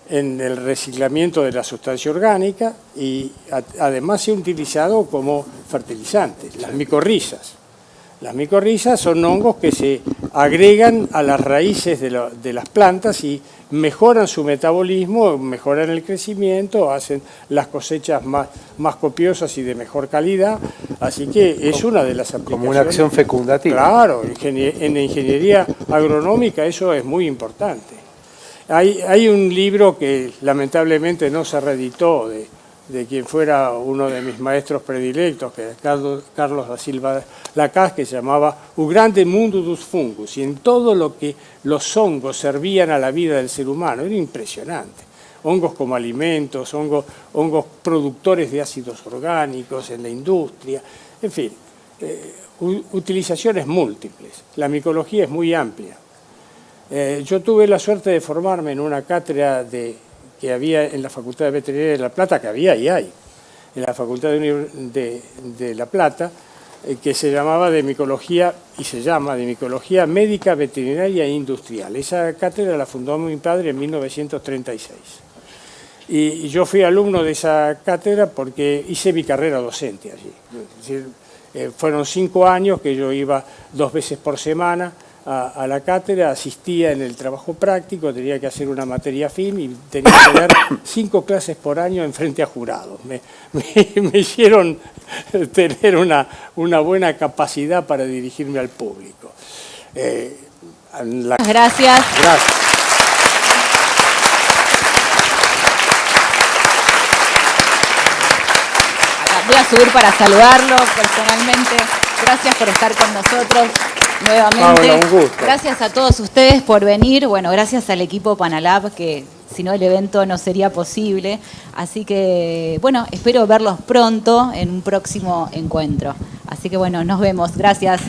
en el reciclamiento de la sustancia orgánica y además se ha utilizado como fertilizante, las micorrizas. Las micorrizas son hongos que se agregan a las raíces de las plantas y mejoran su metabolismo, mejoran el crecimiento, hacen las cosechas más copiosas y de mejor calidad. Así que es una de las aplicaciones. Como una acción fecundativa. Claro, en la ingeniería agronómica eso es muy importante. Hay un libro que lamentablemente no se reeditó de quien fuera uno de mis maestros predilectos, que es Carlos da Silva Lacaz, que se llamaba O grande mundo dos fungos, y en todo lo que los hongos servían a la vida del ser humano, era impresionante. Hongos como alimentos, hongos productores de ácidos orgánicos en la industria, en fin, utilizaciones múltiples. La micología es muy amplia. Yo tuve la suerte de formarme en una cátedra que había en la Facultad de Veterinaria de La Plata, que había y hay, en la Facultad de La Plata, que se llamaba de micología, y se llama de micología médica, veterinaria e industrial. Esa cátedra la fundó mi padre en 1936. Y yo fui alumno de esa cátedra porque hice mi carrera docente allí. Es decir, fueron 5 años que yo iba 2 veces por semana a la cátedra, asistía en el trabajo práctico, tenía que hacer una materia fin y tenía que dar 5 clases por año en frente a jurados. Me hicieron tener una buena capacidad para dirigirme al público. Gracias. Gracias. Voy a subir para saludarlo personalmente. Gracias por estar con nosotros nuevamente. Paola, un gusto. Gracias a todos ustedes por venir. Bueno, gracias al equipo Panalab, que si no el evento no sería posible. Así que, bueno, espero verlos pronto en un próximo encuentro. Así que, bueno, nos vemos. Gracias.